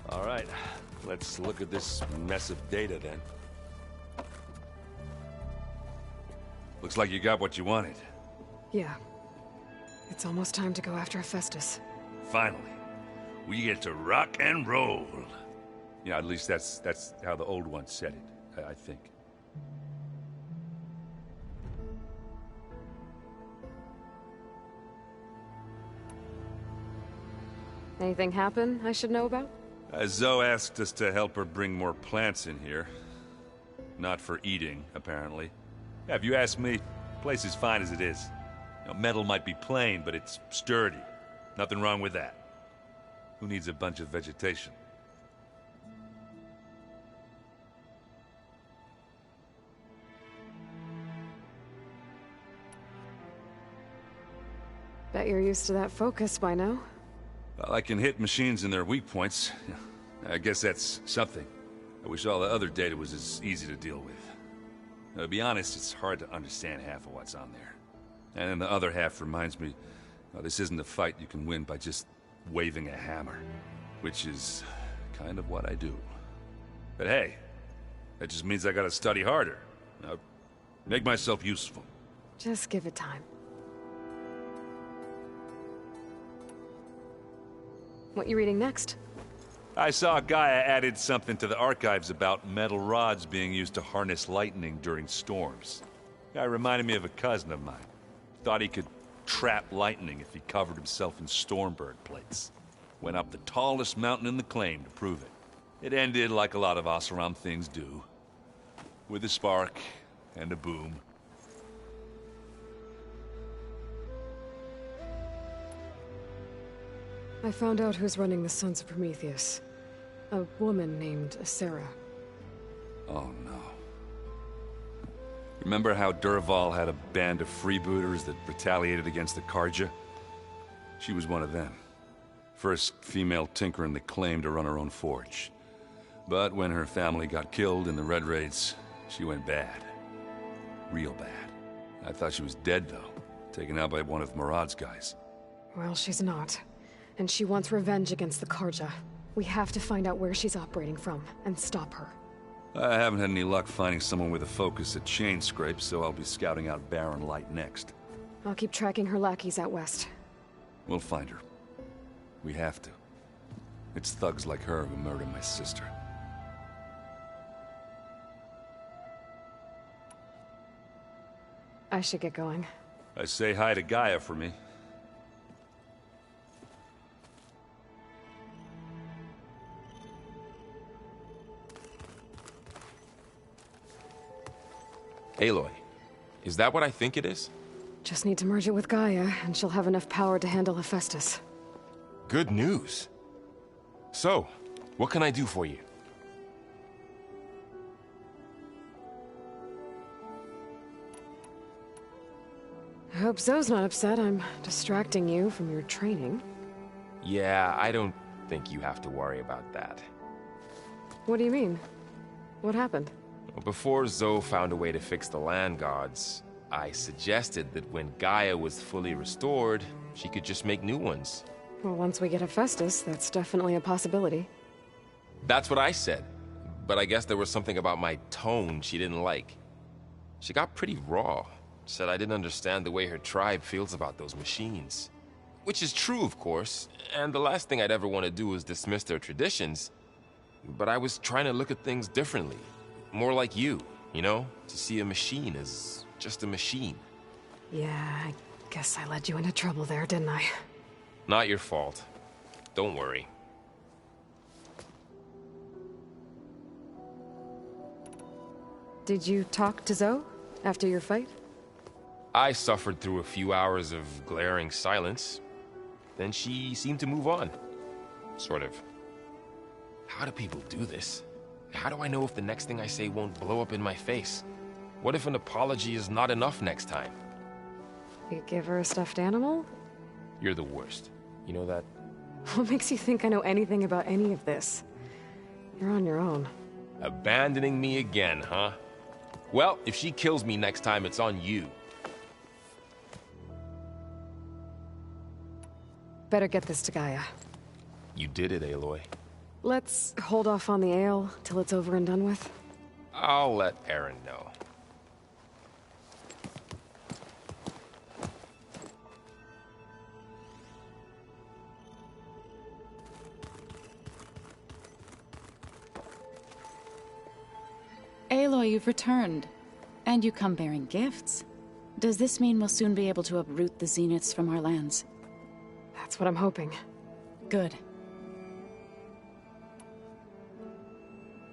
All right, let's look at this mess of data then. Looks like you got what you wanted. Yeah. It's almost time to go after Hephaestus. Finally, we get to rock and roll. Yeah, at least that's how the old one said it, I think. Anything happen I should know about? Zoe asked us to help her bring more plants in here. Not for eating, apparently. Yeah, if you ask me, the place is fine as it is. You know, metal might be plain, but it's sturdy. Nothing wrong with that. Who needs a bunch of vegetation? Bet you're used to that focus by now. Well, I can hit machines in their weak points. I guess that's something. I wish all the other data was as easy to deal with. Now, to be honest, it's hard to understand half of what's on there. And then the other half reminds me, this isn't a fight you can win by just waving a hammer. Which is kind of what I do. But hey, that just means I gotta study harder. Now, make myself useful. Just give it time. What you reading next? I saw Gaia added something to the archives about metal rods being used to harness lightning during storms. Guy reminded me of a cousin of mine. Thought he could trap lightning if he covered himself in Stormbird plates. Went up the tallest mountain in the claim to prove it. It ended like a lot of Oseram things do. With a spark and a boom. I found out who's running the Sons of Prometheus. A woman named Sarah. Oh no. Remember how Durval had a band of freebooters that retaliated against the Karja? She was one of them. First female tinker in the claim to run her own forge. But when her family got killed in the Red Raids, she went bad. Real bad. I thought she was dead, though. Taken out by one of Murad's guys. Well, she's not. And she wants revenge against the Karja. We have to find out where she's operating from, and stop her. I haven't had any luck finding someone with a focus at chain scrapes, so I'll be scouting out Barren Light next. I'll keep tracking her lackeys out west. We'll find her. We have to. It's thugs like her who murdered my sister. I should get going. Say hi to Gaia for me. Aloy, is that what I think it is? Just need to merge it with Gaia, and she'll have enough power to handle Hephaestus. Good news. So, what can I do for you? I hope Zoe's not upset I'm distracting you from your training. Yeah, I don't think you have to worry about that. What do you mean? What happened? Before Zoe found a way to fix the land gods, I suggested that when Gaia was fully restored, she could just make new ones. Well, once we get Hephaestus, that's definitely a possibility. That's what I said, but I guess there was something about my tone she didn't like. She got pretty raw, said I didn't understand the way her tribe feels about those machines. Which is true, of course, and the last thing I'd ever want to do is dismiss their traditions. But I was trying to look at things differently. More like you know? To see a machine as just a machine. Yeah, I guess I led you into trouble there, didn't I? Not your fault. Don't worry. Did you talk to Zoe after your fight? I suffered through a few hours of glaring silence. Then she seemed to move on. Sort of. How do people do this? How do I know if the next thing I say won't blow up in my face? What if an apology is not enough next time? You give her a stuffed animal? You're the worst. You know that? What makes you think I know anything about any of this? You're on your own. Abandoning me again, huh? Well, if she kills me next time, it's on you. Better get this to Gaia. You did it, Aloy. Let's hold off on the ale till it's over and done with. I'll let Aaron know. Aloy, you've returned. And you come bearing gifts. Does this mean we'll soon be able to uproot the Zeniths from our lands? That's what I'm hoping. Good.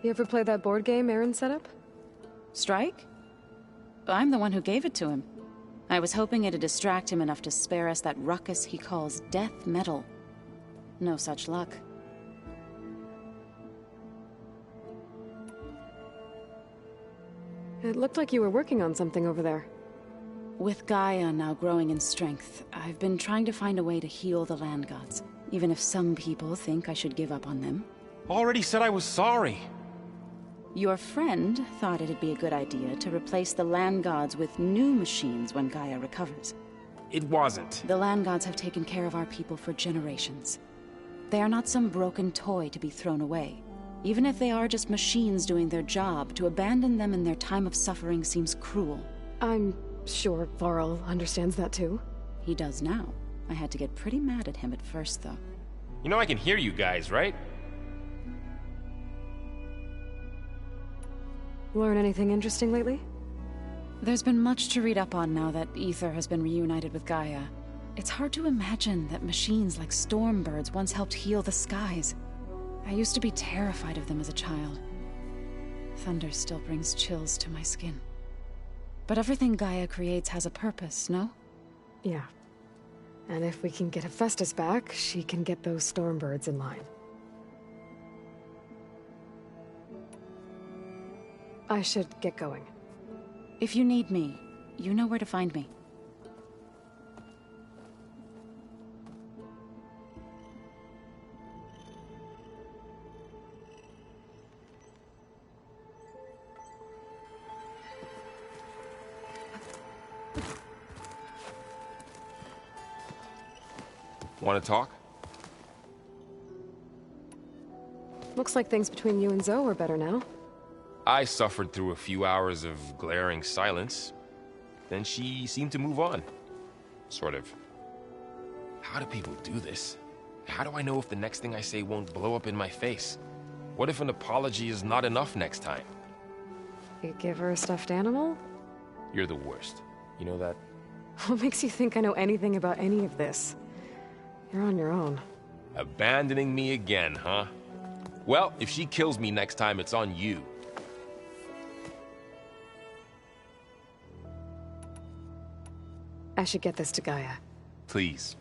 You ever play that board game Aaron set up? Strike? I'm the one who gave it to him. I was hoping it'd distract him enough to spare us that ruckus he calls death metal. No such luck. It looked like you were working on something over there. With Gaia now growing in strength, I've been trying to find a way to heal the land gods, even if some people think I should give up on them. Already said I was sorry. Your friend thought it'd be a good idea to replace the land gods with new machines when Gaia recovers. It wasn't. The land gods have taken care of our people for generations. They are not some broken toy to be thrown away. Even if they are just machines doing their job, to abandon them in their time of suffering seems cruel. I'm sure Varl understands that too. He does now. I had to get pretty mad at him at first, though. You know I can hear you guys, right? Learn anything interesting lately? There's been much to read up on now that Ether has been reunited with Gaia. It's hard to imagine that machines like Stormbirds once helped heal the skies. I used to be terrified of them as a child. Thunder still brings chills to my skin. But everything Gaia creates has a purpose, no? Yeah. And if we can get Hephaestus back, she can get those Stormbirds in line. I should get going. If you need me, you know where to find me. Want to talk? Looks like things between you and Zoe are better now. I suffered through a few hours of glaring silence. Then she seemed to move on. Sort of. How do people do this? How do I know if the next thing I say won't blow up in my face? What if an apology is not enough next time? You give her a stuffed animal? You're the worst. You know that? What makes you think I know anything about any of this? You're on your own. Abandoning me again, huh? Well, if she kills me next time, it's on you. I should get this to Gaia. Please.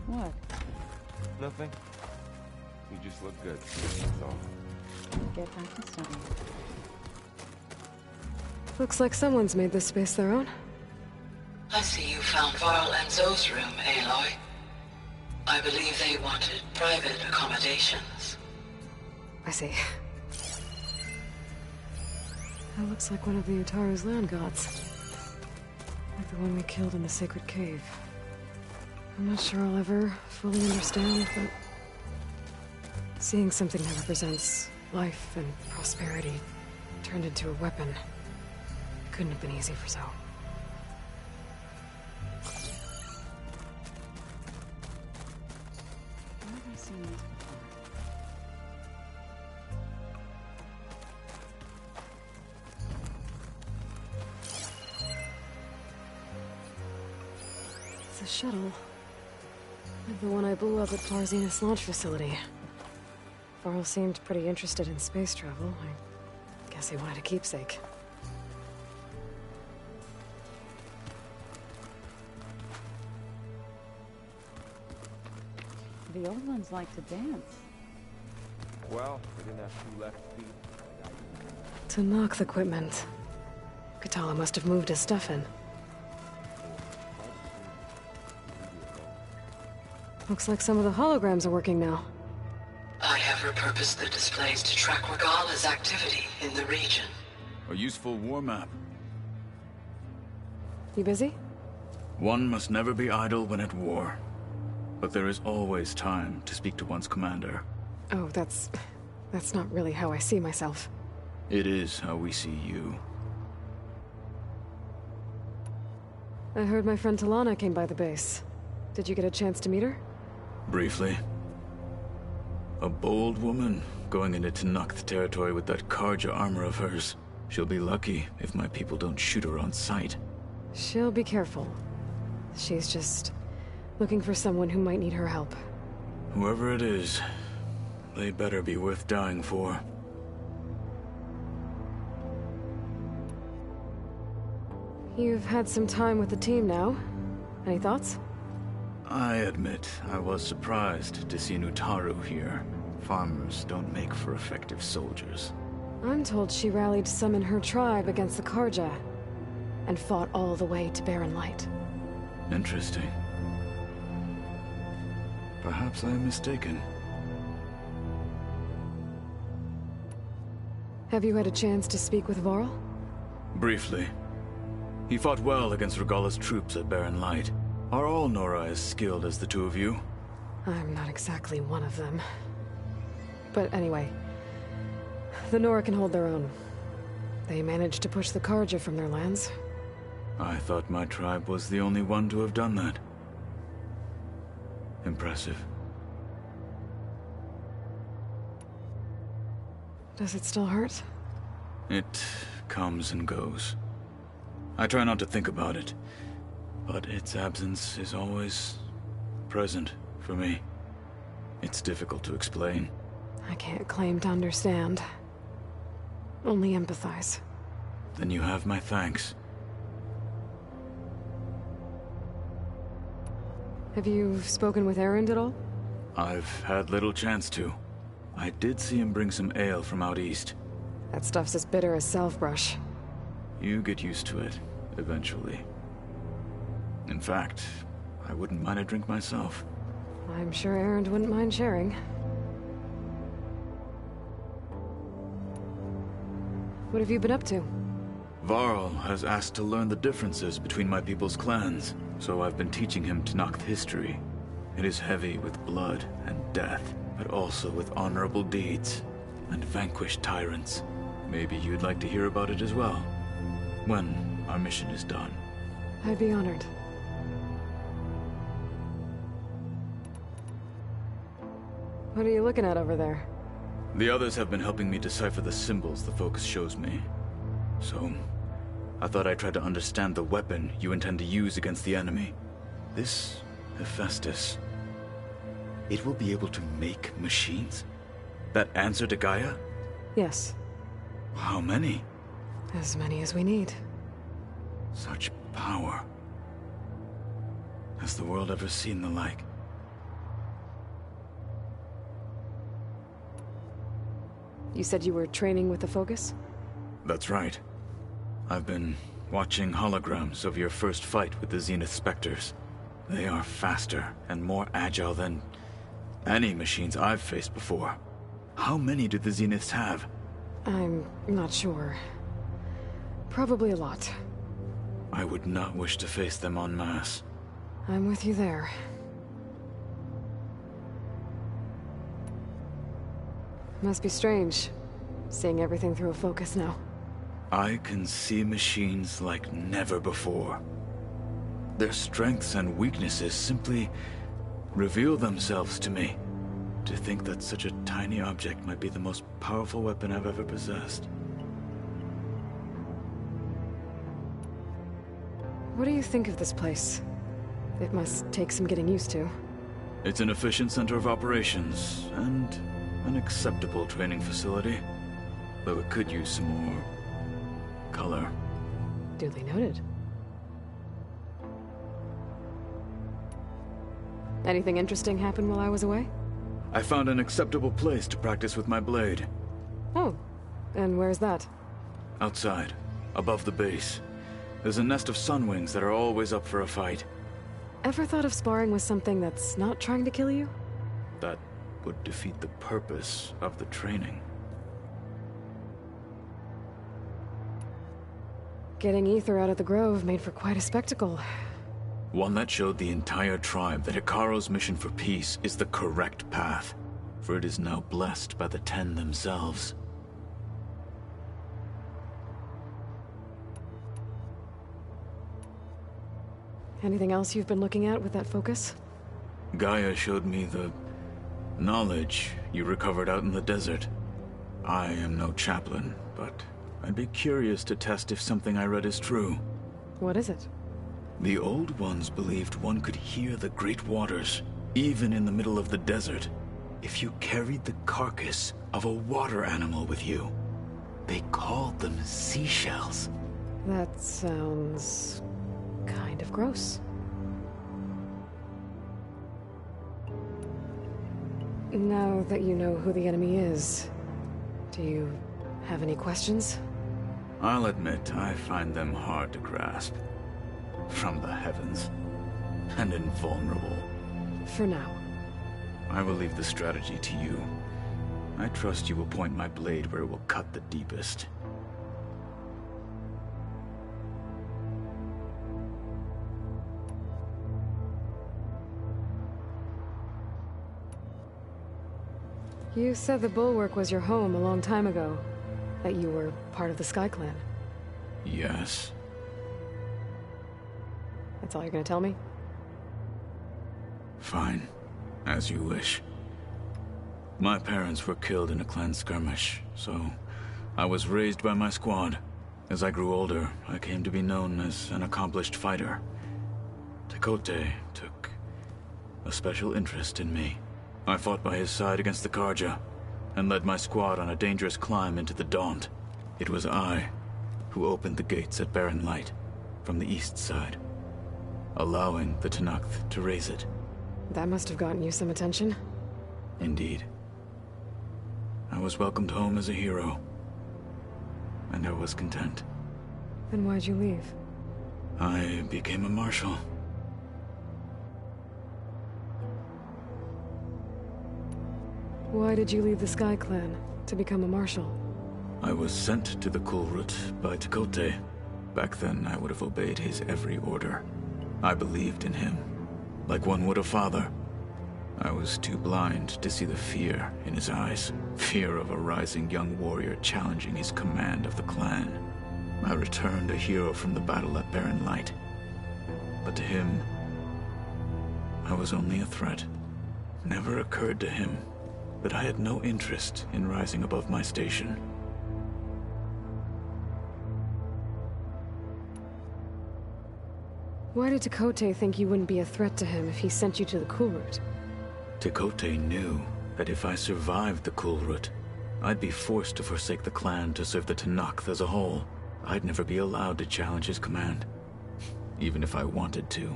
What? Nothing. You just look good. That's all. Get back to studying. Looks like someone's made this space their own. I see you found Varl and Zoe's room, Aloy. I believe they wanted private accommodations. I see. That looks like one of the Utaru's land gods. Like the one we killed in the sacred cave. I'm not sure I'll ever fully understand, but Seeing something that represents life and prosperity turned into a weapon, it couldn't have been easy for Zoe. Where have I seen this before? It's a shuttle. Like the one I blew up at Farzena's launch facility. Varl seemed pretty interested in space travel. I guess he wanted a keepsake. The old ones like to dance. Well, we didn't have two left feet. To knock the equipment. Katala must have moved his stuff in. Looks like some of the holograms are working now. I have repurposed the displays to track Regala's activity in the region. A useful war map. You busy? One must never be idle when at war. But there is always time to speak to one's commander. Oh, that's not really how I see myself. It is how we see you. I heard my friend Talana came by the base. Did you get a chance to meet her? Briefly. A bold woman going into Tenakth territory with that Karja armor of hers. She'll be lucky if my people don't shoot her on sight. She'll be careful. She's just looking for someone who might need her help. Whoever it is, they better be worth dying for. You've had some time with the team now. Any thoughts? I admit, I was surprised to see Nutaru here. Farmers don't make for effective soldiers. I'm told she rallied some in her tribe against the Karja, and fought all the way to Barren Light. Interesting. Perhaps I am mistaken. Have you had a chance to speak with Varl? Briefly. He fought well against Regala's troops at Barren Light. Are all Nora as skilled as the two of you? I'm not exactly one of them. But anyway, the Nora can hold their own. They managed to push the Karja from their lands. I thought my tribe was the only one to have done that. Impressive. Does it still hurt? It comes and goes. I try not to think about it, but its absence is always present for me. It's difficult to explain. I can't claim to understand. Only empathize. Then you have my thanks. Have you spoken with Erend at all? I've had little chance to. I did see him bring some ale from out east. That stuff's as bitter as self-brush. You get used to it, eventually. In fact, I wouldn't mind a drink myself. I'm sure Erend wouldn't mind sharing. What have you been up to? Varl has asked to learn the differences between my people's clans, so I've been teaching him Tenakth history. It is heavy with blood and death, but also with honorable deeds and vanquished tyrants. Maybe you'd like to hear about it as well, when our mission is done. I'd be honored. What are you looking at over there? The others have been helping me decipher the symbols the focus shows me. So, I thought I'd try to understand the weapon you intend to use against the enemy. This Hephaestus, it will be able to make machines? That answer to Gaia? Yes, How many? as many as we need. Such power. Has the world ever seen the like? You said you were training with the Focus? That's right. I've been watching holograms of your first fight with the Zenith Spectres. They are faster and more agile than any machines I've faced before. How many do the Zeniths have? I'm not sure. Probably a lot. I would not wish to face them en masse. I'm with you there. Must be strange, seeing everything through a focus now. I can see machines like never before. Their strengths and weaknesses simply reveal themselves to me. To think that such a tiny object might be the most powerful weapon I've ever possessed. What do you think of this place? It must take some getting used to. It's an efficient center of operations, and an acceptable training facility. Though it could use some more color. Duly noted. Anything interesting happen while I was away? I found an acceptable place to practice with my blade. Oh, and where's that? Outside, above the base. There's a nest of sunwings that are always up for a fight. Ever thought of sparring with something that's not trying to kill you? That would defeat the purpose of the training. Getting Ether out of the grove made for quite a spectacle. One that showed the entire tribe that Hikaru's mission for peace is the correct path, for it is now blessed by the Ten themselves. Anything else you've been looking at with that focus? Gaia showed me the knowledge you recovered out in the desert. I am no chaplain, but I'd be curious to test if something I read is true. What is it? The old ones believed one could hear the great waters, even in the middle of the desert, if you carried the carcass of a water animal with you. They called them seashells. That sounds kind of gross. Now that you know who the enemy is, do you have any questions? I'll admit, I find them hard to grasp. From the heavens. And invulnerable. For now. I will leave the strategy to you. I trust you will point my blade where it will cut the deepest. You said the Bulwark was your home a long time ago. That you were part of the Sky Clan. Yes. That's all you're gonna tell me? Fine. As you wish. My parents were killed in a clan skirmish, so I was raised by my squad. As I grew older, I came to be known as an accomplished fighter. Tekote took a special interest in me. I fought by his side against the Karja, and led my squad on a dangerous climb into the Daunt. It was I who opened the gates at Barren Light, from the east side, allowing the Tenakth to raise it. That must have gotten you some attention. Indeed. I was welcomed home as a hero, and I was content. Then why'd you leave? I became a marshal. Why did you leave the Sky Clan to become a marshal? I was sent to the Kulrut by Tekote. Back then, I would have obeyed his every order. I believed in him, like one would a father. I was too blind to see the fear in his eyes. Fear of a rising young warrior challenging his command of the clan. I returned a hero from the battle at Barren Light. But to him, I was only a threat. Never occurred to him that I had no interest in rising above my station. Why did Tekote think you wouldn't be a threat to him if he sent you to the Kulrut? Tekote knew that if I survived the Kulrut, I'd be forced to forsake the clan to serve the Tenakth as a whole. I'd never be allowed to challenge his command, even if I wanted to.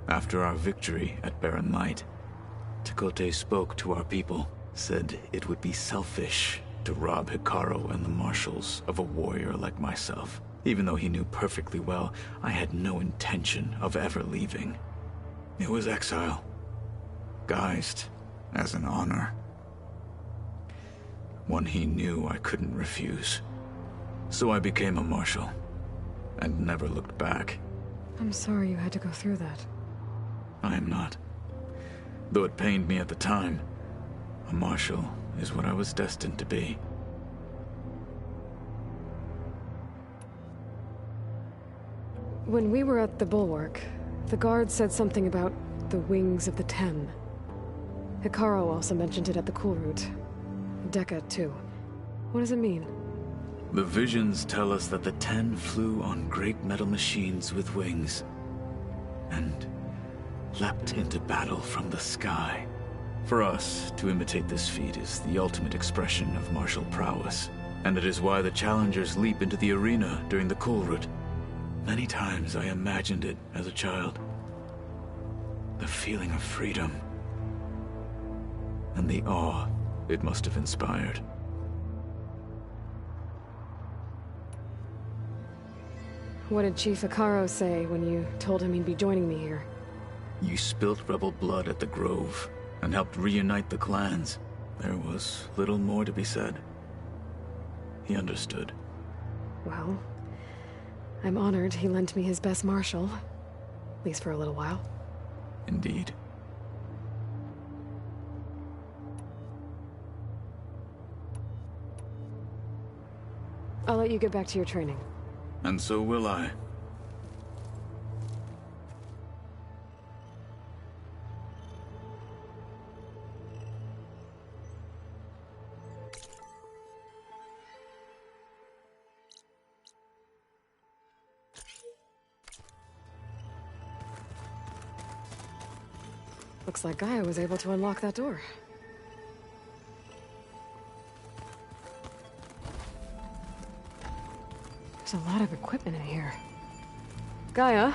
After our victory at Barren Light, Tekote spoke to our people, said it would be selfish to rob Hikaru and the marshals of a warrior like myself, even though he knew perfectly well I had no intention of ever leaving. It was exile, guised as an honor. One he knew I couldn't refuse. So I became a marshal, and never looked back. I'm sorry you had to go through that. I am not. Though it pained me at the time, a marshal is what I was destined to be. When we were at the Bulwark, the guard said something about the Wings of the Ten. Hikaru also mentioned it at the Cool Route. Dekka, too. What does it mean? The visions tell us that the Ten flew on great metal machines with wings, and leapt into battle from the sky. For us, to imitate this feat is the ultimate expression of martial prowess, and it is why the challengers leap into the arena during the Cool Route. Many times I imagined it as a child. The feeling of freedom, and the awe it must have inspired. What did Chief Hikaru say when you told him he'd be joining me here? You spilt rebel blood at the Grove, and helped reunite the clans. There was little more to be said. He understood. Well, I'm honored he lent me his best martial. At least for a little while. Indeed. I'll let you get back to your training. And so will I. Looks like Gaia was able to unlock that door. There's a lot of equipment in here. Gaia,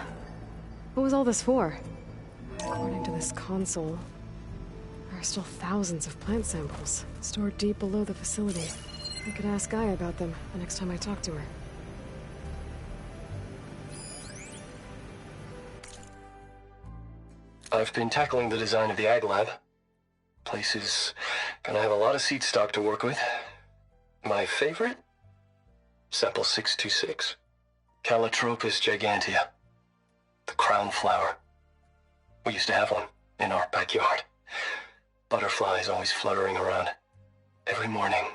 what was all this for? According to this console, there are still thousands of plant samples stored deep below the facility. I could ask Gaia about them the next time I talk to her. I've been tackling the design of the Ag Lab. Place is gonna have a lot of seed stock to work with. My favorite? Sample 626. Calotropis gigantea. The crown flower. We used to have one in our backyard. Butterflies always fluttering around. Every morning,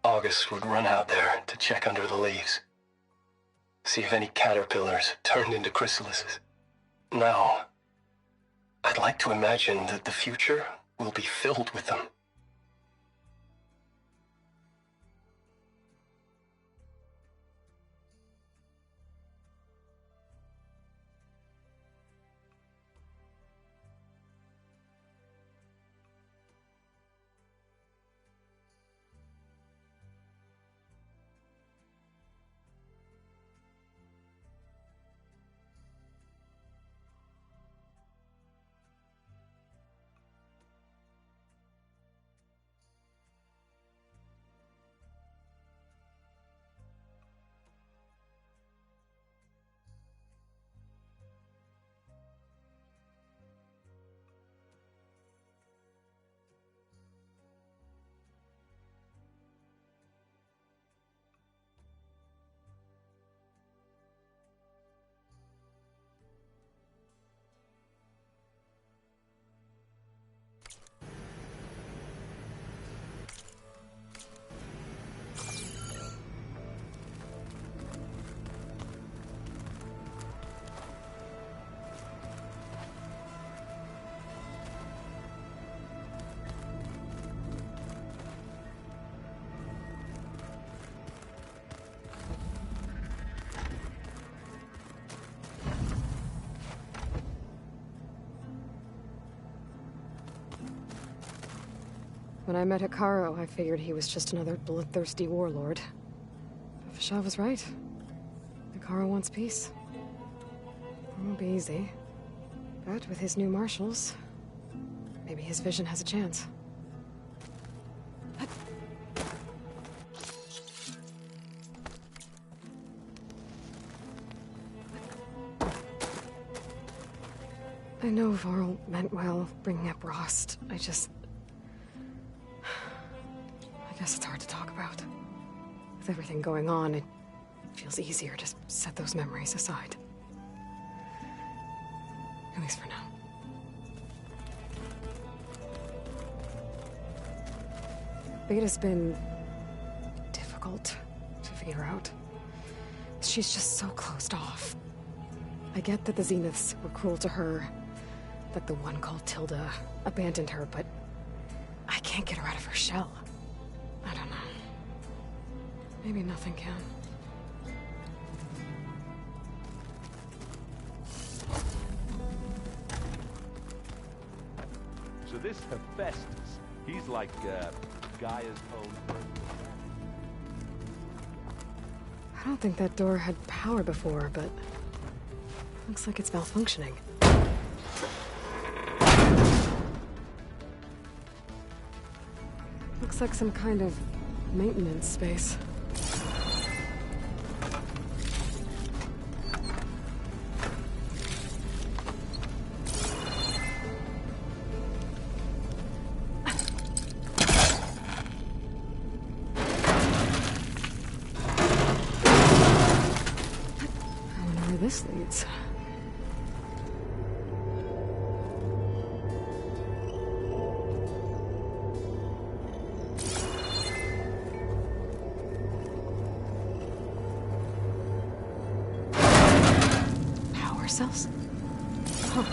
August would run out there to check under the leaves. See if any caterpillars turned into chrysalises. Now, I'd like to imagine that the future will be filled with them. When I met Hikaru, I figured he was just another bloodthirsty warlord. But Fashaw was right. Hikaru wants peace. It won't be easy. But with his new marshals, maybe his vision has a chance. I know Varl meant well, bringing up Rost. I guess it's hard to talk about. With everything going on, it feels easier to set those memories aside. At least for now. Beta's been difficult to figure out. She's just so closed off. I get that the Zeniths were cruel to her, that the one called Tilda abandoned her, but I can't get her out of her shell. I don't know. Maybe nothing can. So this Hephaestus, he's like Gaia's own person. I don't think that door had power before, but looks like it's malfunctioning. Looks like some kind of maintenance space. I wonder where this leads. Power cells? Huh.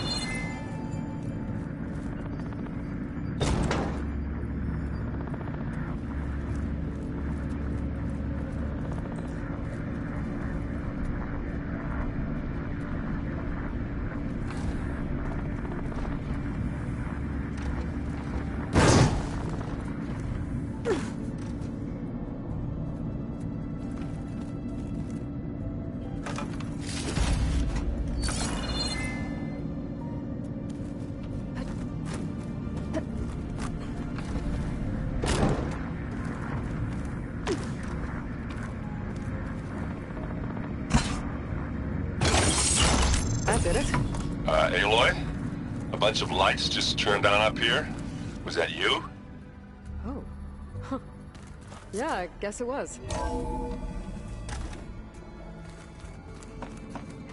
That did it. Aloy? A bunch of lights just turned on up here? Was that you? Oh. Huh. Yeah, I guess it was.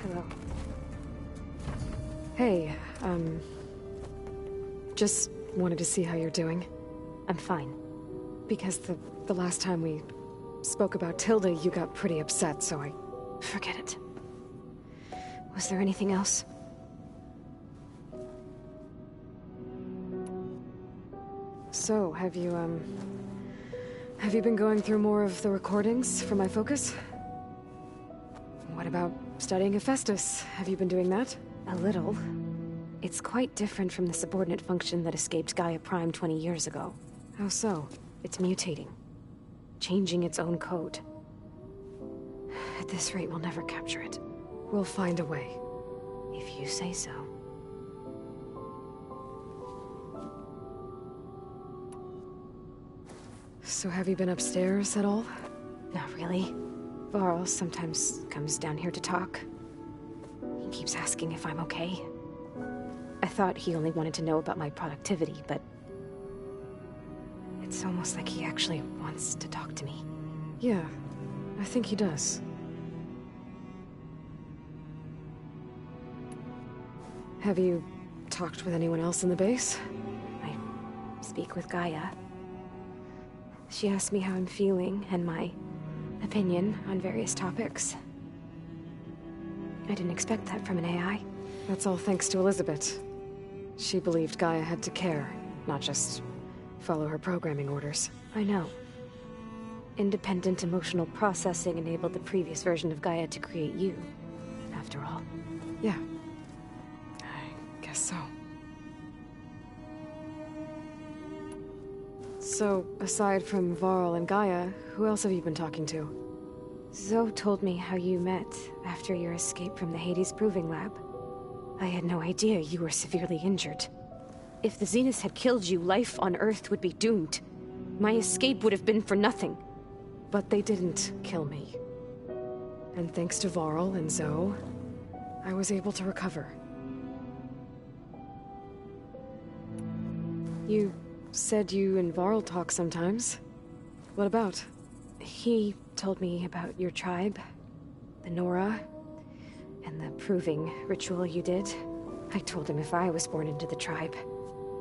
Hello. Hey, just wanted to see how you're doing. I'm fine. Because the last time we spoke about Tilda, you got pretty upset, so I... Forget it. Was there anything else? So, have you been going through more of the recordings for my focus? What about studying Hephaestus? Have you been doing that? A little. It's quite different from the subordinate function that escaped Gaia Prime 20 years ago. How so? It's mutating. Changing its own code. At this rate, we'll never capture it. We'll find a way. If you say so. So have you been upstairs at all? Not really. Varl sometimes comes down here to talk. He keeps asking if I'm okay. I thought he only wanted to know about my productivity, but... it's almost like he actually wants to talk to me. Yeah, I think he does. Have you talked with anyone else in the base? I speak with Gaia. She asked me how I'm feeling and my opinion on various topics. I didn't expect that from an AI. That's all thanks to Elizabeth. She believed Gaia had to care, not just follow her programming orders. I know. Independent emotional processing enabled the previous version of Gaia to create you, after all. Yeah. I guess so. So, aside from Varl and Gaia, who else have you been talking to? Zoe told me how you met after your escape from the Hades Proving Lab. I had no idea you were severely injured. If the Zeniths had killed you, life on Earth would be doomed. My escape would have been for nothing. But they didn't kill me. And thanks to Varl and Zoe, I was able to recover. You said you and Varl talk sometimes. What about? He told me about your tribe, the Nora, and the proving ritual you did. I told him if I was born into the tribe,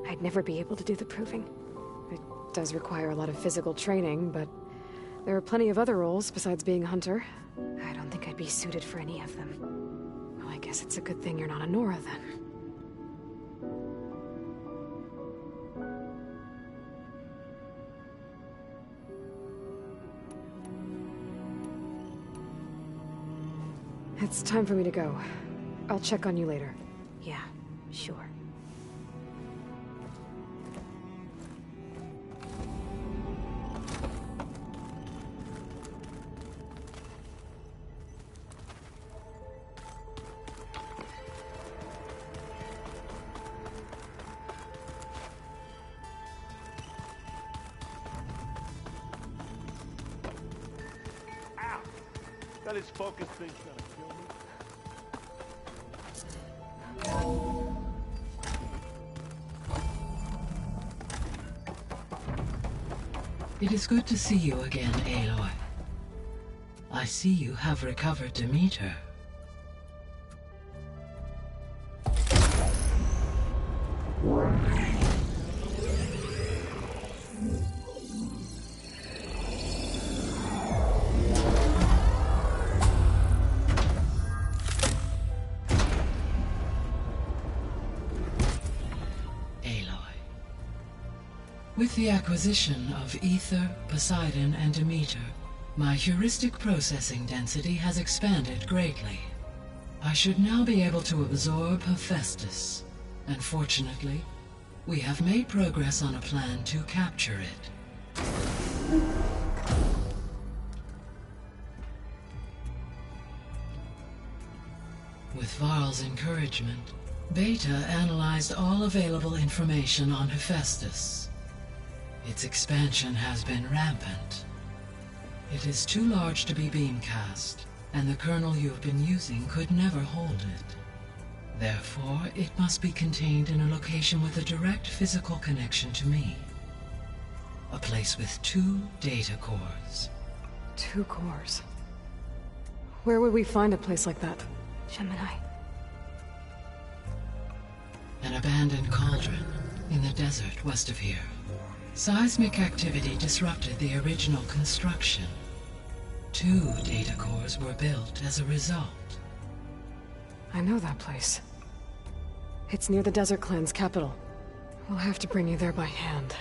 I'd never be able to do the proving. I does require a lot of physical training, but there are plenty of other roles besides being a hunter. I don't think I'd be suited for any of them. Well, I guess it's a good thing you're not a Nora, then. It's time for me to go. I'll check on you later. Yeah, sure. That is focus thing's gonna kill me. It is good to see you again, Aloy. I see you have recovered Demeter. With the acquisition of Ether, Poseidon, and Demeter, my heuristic processing density has expanded greatly. I should now be able to absorb Hephaestus, and fortunately, we have made progress on a plan to capture it. With Varl's encouragement, Beta analyzed all available information on Hephaestus. Its expansion has been rampant. It is too large to be beamcast, and the kernel you've been using could never hold it. Therefore, it must be contained in a location with a direct physical connection to me. A place with 2 data cores. 2 cores? Where would we find a place like that? Gemini. An abandoned cauldron in the desert west of here. Seismic activity disrupted the original construction. 2 data cores were built as a result. I know that place. It's near the Desert Clan's capital. We'll have to bring you there by hand.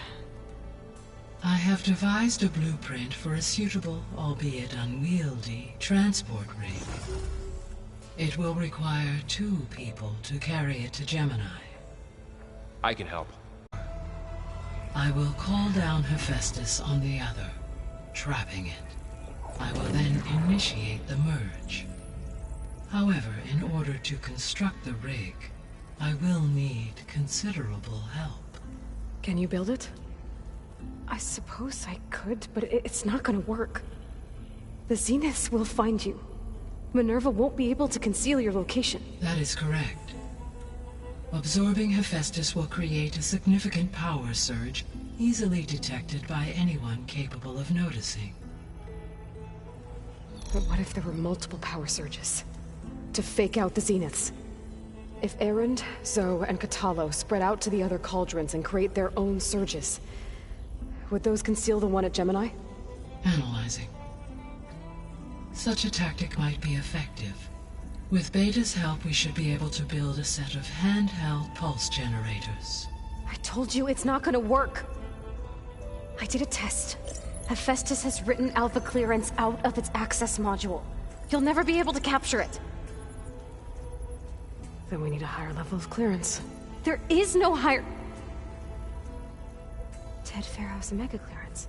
I have devised a blueprint for a suitable, albeit unwieldy, transport rig. It will require 2 people to carry it to Gemini. I can help. I will call down Hephaestus on the other, trapping it. I will then initiate the merge. However, in order to construct the rig, I will need considerable help. Can you build it? I suppose I could, but it's not gonna work. The Zeniths will find you. Minerva won't be able to conceal your location. That is correct. Absorbing Hephaestus will create a significant power surge, easily detected by anyone capable of noticing. But what if there were multiple power surges? To fake out the Zeniths? If Erend, Zoe, and Katalo spread out to the other cauldrons and create their own surges, would those conceal the one at Gemini? Analyzing. Such a tactic might be effective. With Beta's help, we should be able to build a set of handheld pulse generators. I told you it's not gonna work. I did a test. Hephaestus has written Alpha clearance out of its access module. You'll never be able to capture it. Then we need a higher level of clearance. There is no higher... Ted Farrow's mega clearance.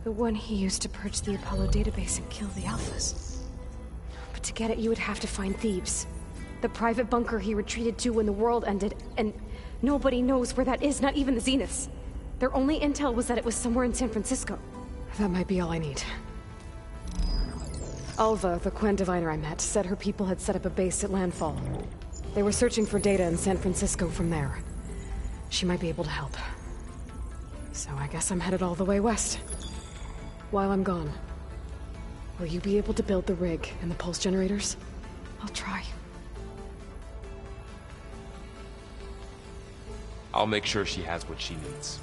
The one he used to purge the Apollo database and kill the Alphas. But to get it, you would have to find Thebes. The private bunker he retreated to when the world ended, and nobody knows where that is, not even the Zeniths. Their only intel was that it was somewhere in San Francisco. That might be all I need. Alva, the Quen diviner I met, said her people had set up a base at Landfall. They were searching for data in San Francisco from there. She might be able to help. So I guess I'm headed all the way west. While I'm gone, will you be able to build the rig and the pulse generators? I'll try. I'll make sure she has what she needs.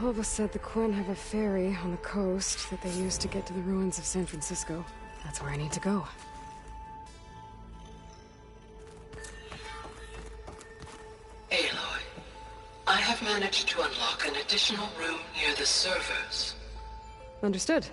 Alva said the Quinn have a ferry on the coast that they use to get to the ruins of San Francisco. That's where I need to go. Aloy, I have managed to unlock an additional room near the servers. Understood.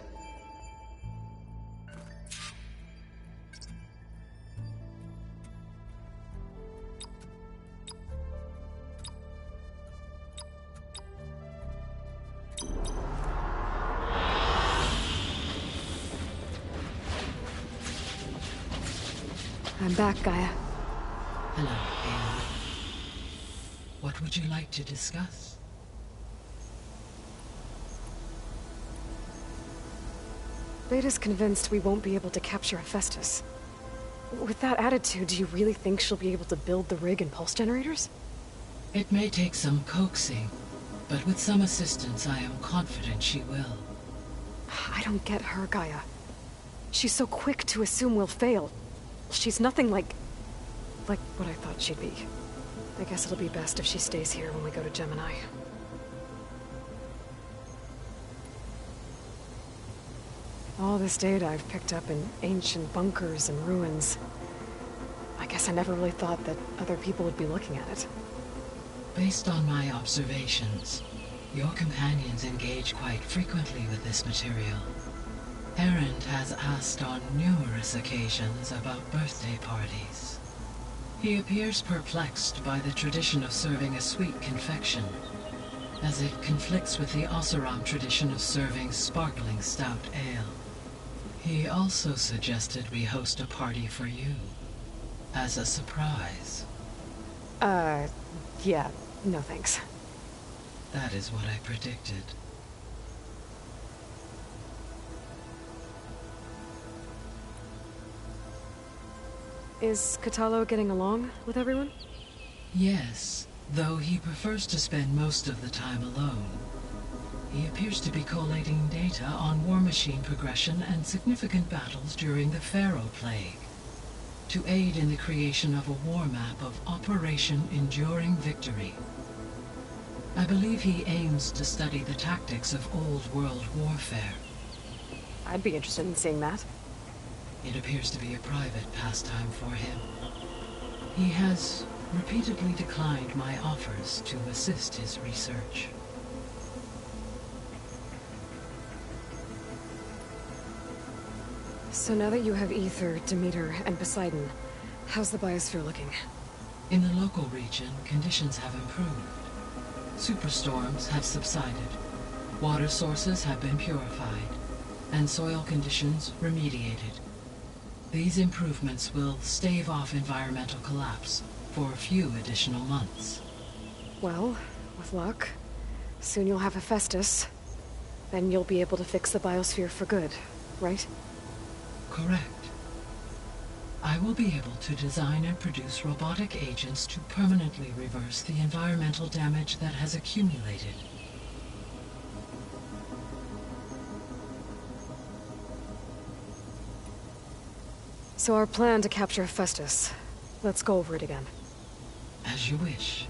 I'm back, Gaia. Hello, Aloy. What would you like to discuss? Beta's convinced we won't be able to capture Hephaestus. With that attitude, do you really think she'll be able to build the rig and pulse generators? It may take some coaxing, but with some assistance I am confident she will. I don't get her, Gaia. She's so quick to assume we'll fail. She's nothing like what I thought she'd be. I guess it'll be best if she stays here when we go to Gemini. All this data I've picked up in ancient bunkers and ruins. I guess I never really thought that other people would be looking at it. Based on my observations, your companions engage quite frequently with this material. Erend has asked on numerous occasions about birthday parties. He appears perplexed by the tradition of serving a sweet confection, as it conflicts with the Oseram tradition of serving sparkling stout ale. He also suggested we host a party for you, as a surprise. Yeah, no thanks. That is what I predicted. Is Katalo getting along with everyone? Yes, though he prefers to spend most of the time alone. He appears to be collating data on war machine progression and significant battles during the Pharaoh Plague, to aid in the creation of a war map of Operation Enduring Victory. I believe he aims to study the tactics of Old World warfare. I'd be interested in seeing that. It appears to be a private pastime for him. He has repeatedly declined my offers to assist his research. So now that you have Ether, Demeter, and Poseidon, how's the biosphere looking? In the local region, conditions have improved. Superstorms have subsided, water sources have been purified, and soil conditions remediated. These improvements will stave off environmental collapse for a few additional months. Well, with luck, soon you'll have Hephaestus. Then you'll be able to fix the biosphere for good, right? Correct. I will be able to design and produce robotic agents to permanently reverse the environmental damage that has accumulated. So our plan to capture Hephaestus. Let's go over it again. As you wish.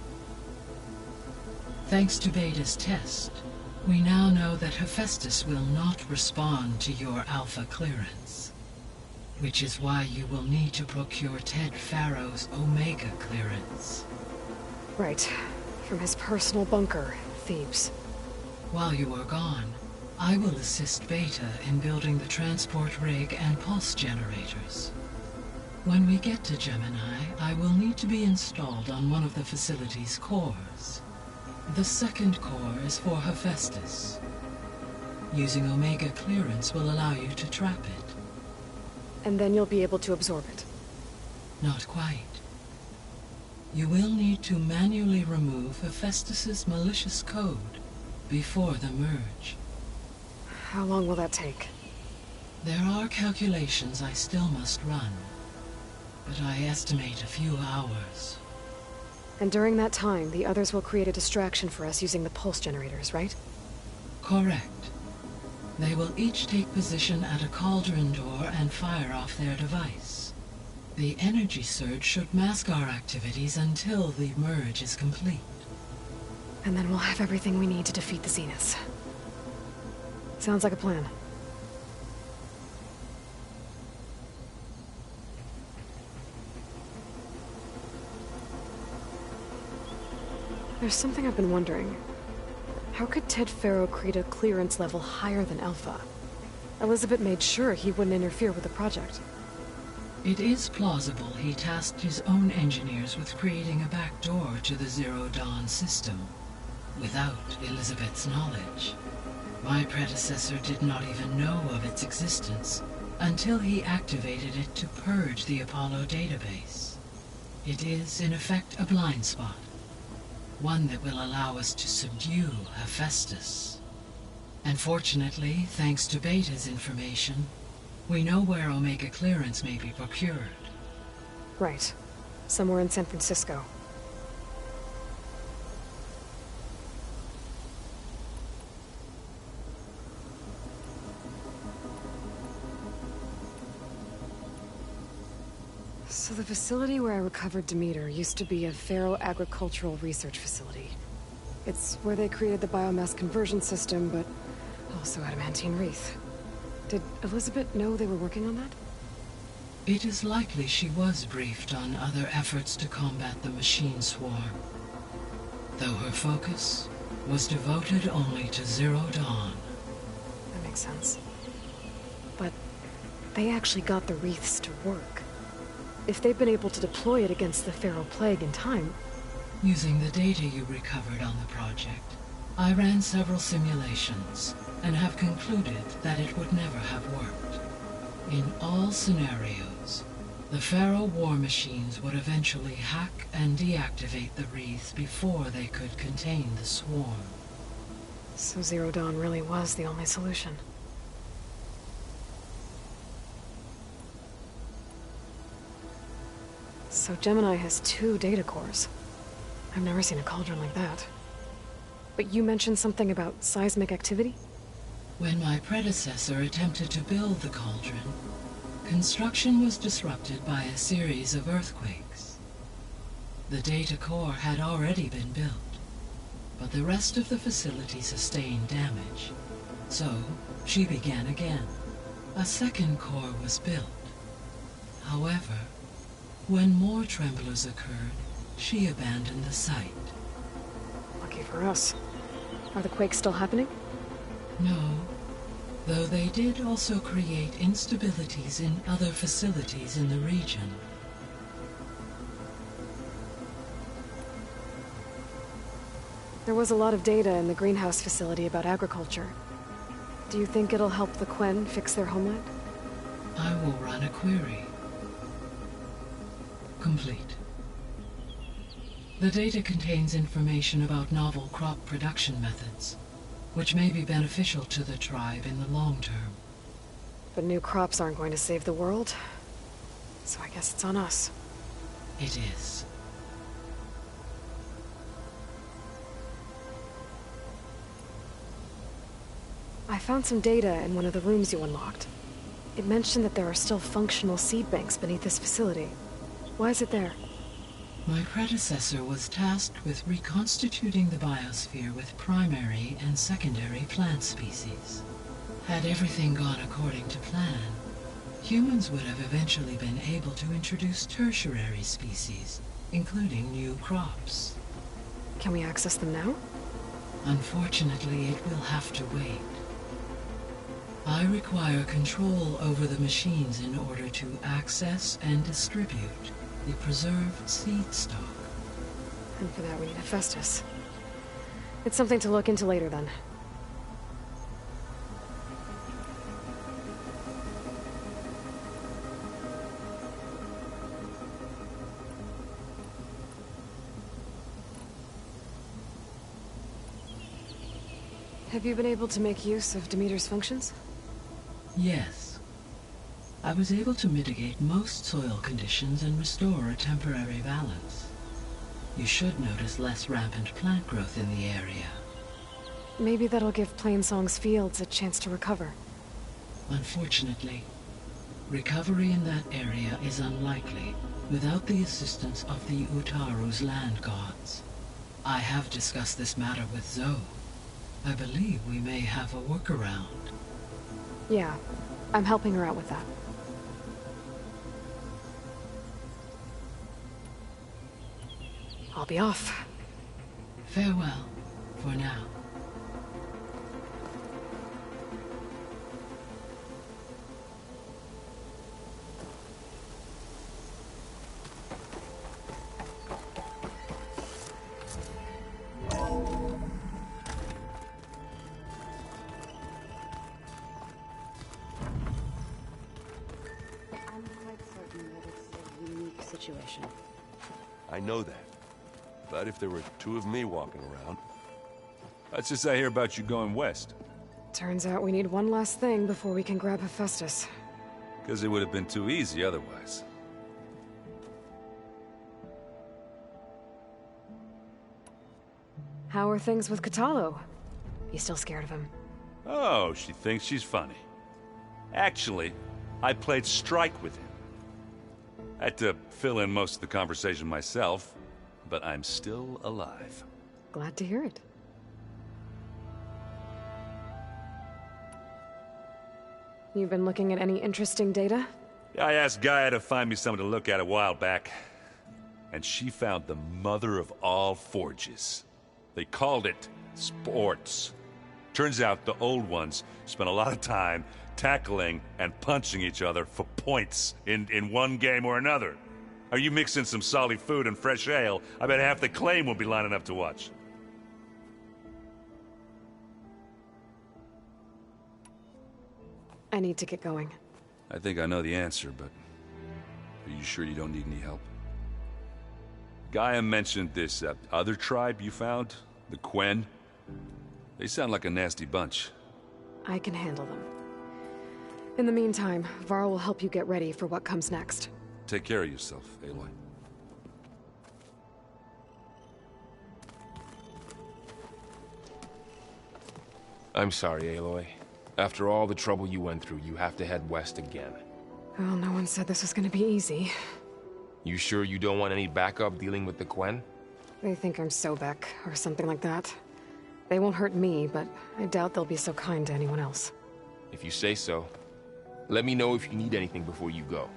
Thanks to Beta's test, we now know that Hephaestus will not respond to your Alpha clearance. Which is why you will need to procure Ted Farrow's Omega clearance. Right. From his personal bunker, Thebes. While you are gone, I will assist Beta in building the transport rig and pulse generators. When we get to Gemini, I will need to be installed on one of the facility's cores. The second core is for Hephaestus. Using Omega clearance will allow you to trap it. And then you'll be able to absorb it. Not quite. You will need to manually remove Hephaestus's malicious code before the merge. How long will that take? There are calculations I still must run, but I estimate a few hours. And during that time, the others will create a distraction for us using the pulse generators, right? Correct. They will each take position at a cauldron door and fire off their device. The energy surge should mask our activities until the merge is complete. And then we'll have everything we need to defeat the Zeniths. Sounds like a plan. There's something I've been wondering. How could Ted Faro create a clearance level higher than Alpha? Elizabeth made sure he wouldn't interfere with the project. It is plausible he tasked his own engineers with creating a backdoor to the Zero Dawn system, without Elizabeth's knowledge. My predecessor did not even know of its existence until he activated it to purge the Apollo database. It is, in effect, a blind spot. One that will allow us to subdue Hephaestus. And fortunately, thanks to Beta's information, we know where Omega clearance may be procured. Right. Somewhere in San Francisco. So the facility where I recovered Demeter used to be a Faro agricultural research facility. It's where they created the biomass conversion system, but also adamantine wreath. Did Elizabeth know they were working on that? It is likely she was briefed on other efforts to combat the machine swarm, though her focus was devoted only to Zero Dawn. That makes sense. But they actually got the wreaths to work. If they've been able to deploy it against the Faro Plague in time... Using the data you recovered on the project, I ran several simulations and have concluded that it would never have worked. In all scenarios, the Faro war machines would eventually hack and deactivate the wreaths before they could contain the swarm. So Zero Dawn really was the only solution. So Gemini has 2 data cores. I've never seen a cauldron like that. But you mentioned something about seismic activity? When my predecessor attempted to build the cauldron, construction was disrupted by a series of earthquakes. The data core had already been built, but the rest of the facility sustained damage. So, she began again. A second core was built. However, when more tremblers occurred, she abandoned the site. Lucky for us. Are the quakes still happening? No, though they did also create instabilities in other facilities in the region. There was a lot of data in the greenhouse facility about agriculture. Do you think it'll help the Quen fix their homeland? I will run a query. Complete. The data contains information about novel crop production methods, which may be beneficial to the tribe in the long term. But new crops aren't going to save the world, so I guess it's on us. It is. I found some data in one of the rooms you unlocked. It mentioned that there are still functional seed banks beneath this facility. Why is it there? My predecessor was tasked with reconstituting the biosphere with primary and secondary plant species. Had everything gone according to plan, humans would have eventually been able to introduce tertiary species, including new crops. Can we access them now? Unfortunately, it will have to wait. I require control over the machines in order to access and distribute the preserved seed stock. And for that we need Hephaestus. It's something to look into later then. Have you been able to make use of Demeter's functions? Yes. I was able to mitigate most soil conditions and restore a temporary balance. You should notice less rampant plant growth in the area. Maybe that'll give Plainsong's fields a chance to recover. Unfortunately, recovery in that area is unlikely without the assistance of the Utaru's land gods. I have discussed this matter with Zoe. I believe we may have a workaround. Yeah, I'm helping her out with that. I'll be off. Farewell, for now. Situation. I know that. But if there were two of me walking around... That's just I hear about you going west. Turns out we need one last thing before we can grab Hephaestus. Because it would have been too easy otherwise. How are things with Katalo? You still scared of him? Oh, she thinks she's funny. Actually, I played strike with him. I had to fill in most of the conversation myself, but I'm still alive. Glad to hear it. You've been looking at any interesting data? I asked Gaia to find me something to look at a while back, and she found the mother of all forges. They called it sports. Turns out the old ones spent a lot of time tackling and punching each other for points in one game or another. Are you mixing some solid food and fresh ale? I bet half the claim will be lining up to watch. I need to get going. I think I know the answer, but are you sure you don't need any help? Gaia mentioned this other tribe you found, the Quen. They sound like a nasty bunch. I can handle them. In the meantime, Varl will help you get ready for what comes next. Take care of yourself, Aloy. I'm sorry, Aloy. After all the trouble you went through, you have to head west again. Well, no one said this was gonna be easy. You sure you don't want any backup dealing with the Quen? They think I'm Sobek, or something like that. They won't hurt me, but I doubt they'll be so kind to anyone else. If you say so. Let me know if you need anything before you go.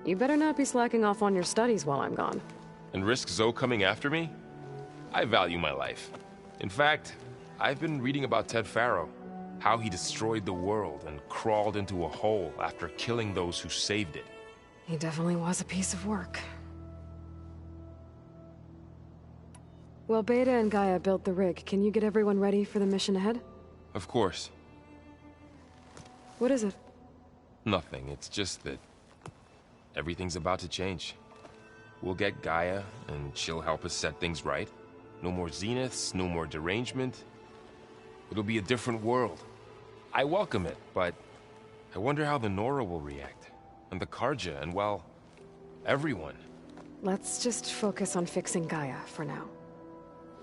You better not be slacking off on your studies while I'm gone. And risk Zoe coming after me? I value my life. In fact, I've been reading about Ted Faro. How he destroyed the world and crawled into a hole after killing those who saved it. He definitely was a piece of work. Well, Beta and Gaia built the rig. Can you get everyone ready for the mission ahead? Of course. What is it? Nothing. It's just that everything's about to change. We'll get Gaia, and she'll help us set things right. No more zeniths, no more derangement. It'll be a different world. I welcome it, but I wonder how the Nora will react. And the Karja, and well, everyone. Let's just focus on fixing Gaia for now.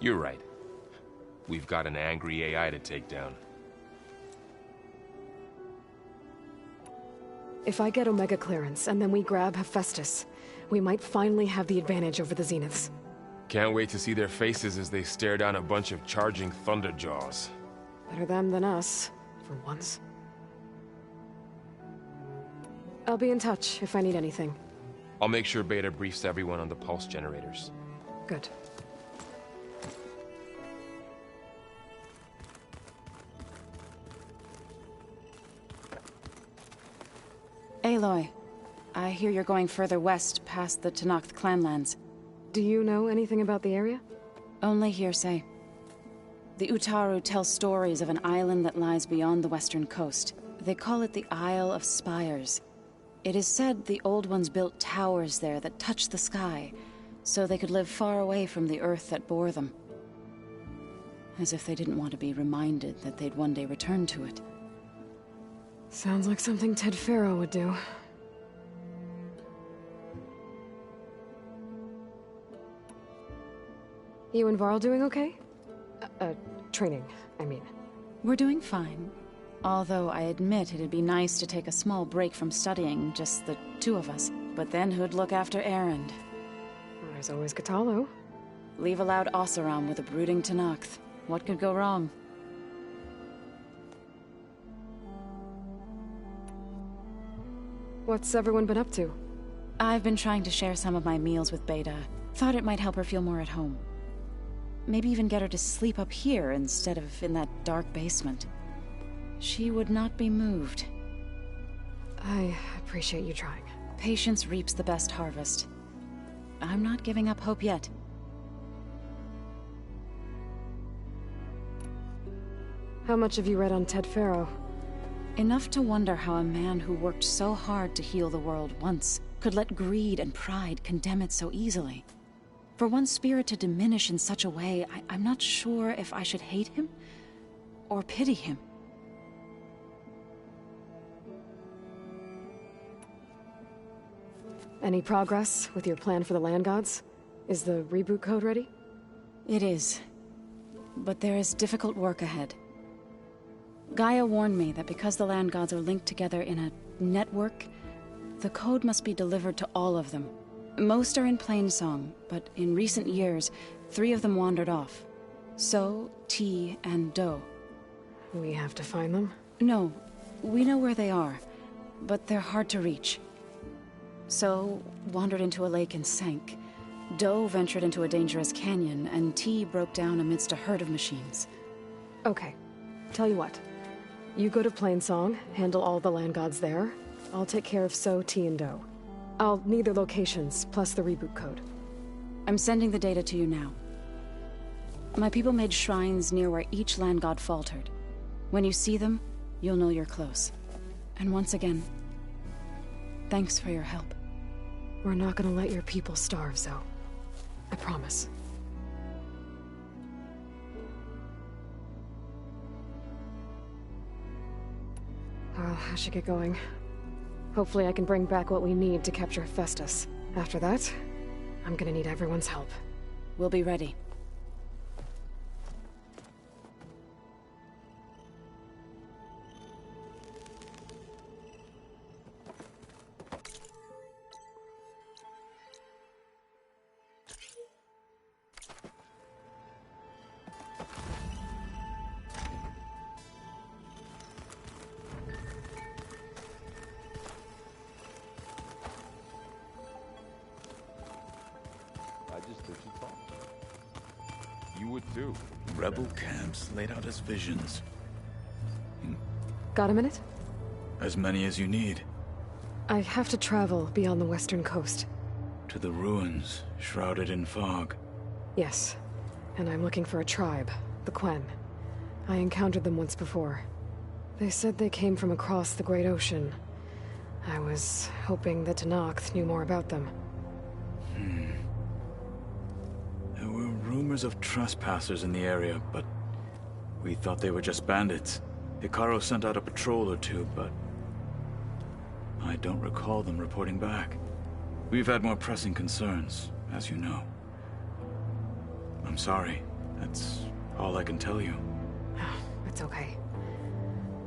You're right. We've got an angry AI to take down. If I get Omega clearance, and then we grab Hephaestus, we might finally have the advantage over the Zeniths. Can't wait to see their faces as they stare down a bunch of charging Thunderjaws. Better them than us, for once. I'll be in touch if I need anything. I'll make sure Beta briefs everyone on the pulse generators. Good. Aloy, I hear you're going further west past the Tenakth clanlands. Do you know anything about the area? Only hearsay. The Utaru tell stories of an island that lies beyond the western coast. They call it the Isle of Spires. It is said the Old Ones built towers there that touched the sky, so they could live far away from the earth that bore them. As if they didn't want to be reminded that they'd one day return to it. Sounds like something Ted Faro would do. You and Varl doing okay? Training, I mean. We're doing fine. Although I admit it'd be nice to take a small break from studying, just the two of us. But then who'd look after Erend? There's always Cthulhu. Leave a loud Oseram with a brooding Tenakth. What could go wrong? What's everyone been up to? I've been trying to share some of my meals with Beta. Thought it might help her feel more at home. Maybe even get her to sleep up here instead of in that dark basement. She would not be moved. I appreciate you trying. Patience reaps the best harvest. I'm not giving up hope yet. How much have you read on Ted Faro? Enough to wonder how a man who worked so hard to heal the world once could let greed and pride condemn it so easily. For one's spirit to diminish in such a way, I'm not sure if I should hate him or pity him. Any progress with your plan for the land gods? Is the reboot code ready? It is. But there is difficult work ahead. Gaia warned me that because the land gods are linked together in a network, the code must be delivered to all of them. Most are in Plainsong, but in recent years, 3 of them wandered off. So, T, and Do. We have to find them? No, we know where they are, but they're hard to reach. So, wandered into a lake and sank. Do ventured into a dangerous canyon, and T broke down amidst a herd of machines. Okay. Tell you what. You go to Plainsong, handle all the land gods there. I'll take care of So, T, and Do. I'll need their locations, plus the reboot code. I'm sending the data to you now. My people made shrines near where each land god faltered. When you see them, you'll know you're close. And once again, thanks for your help. We're not gonna let your people starve, Zoe. I promise. Well, I should get going. Hopefully I can bring back what we need to capture Hephaestus. After that, I'm gonna need everyone's help. We'll be ready. You would too. Rebel camps laid out as visions. Got a minute? As many as you need. I have to travel beyond the western coast. To the ruins, shrouded in fog. Yes. And I'm looking for a tribe, the Quen. I encountered them once before. They said they came from across the Great Ocean. I was hoping that Tenakth knew more about them. There were rumors of trespassers in the area, but we thought they were just bandits. Hikaru sent out a patrol or two, but I don't recall them reporting back. We've had more pressing concerns, as you know. I'm sorry. That's all I can tell you. It's okay.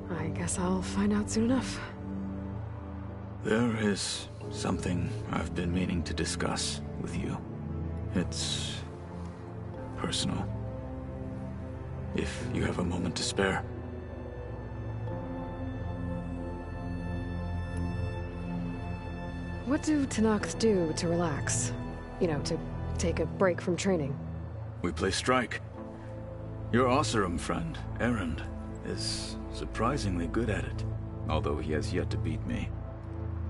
I guess I'll find out soon enough. There is something I've been meaning to discuss with you. It's personal. If you have a moment to spare. What do Tenakth do to relax? You know, to take a break from training? We play strike. Your Oseram friend, Erend, is surprisingly good at it, although he has yet to beat me.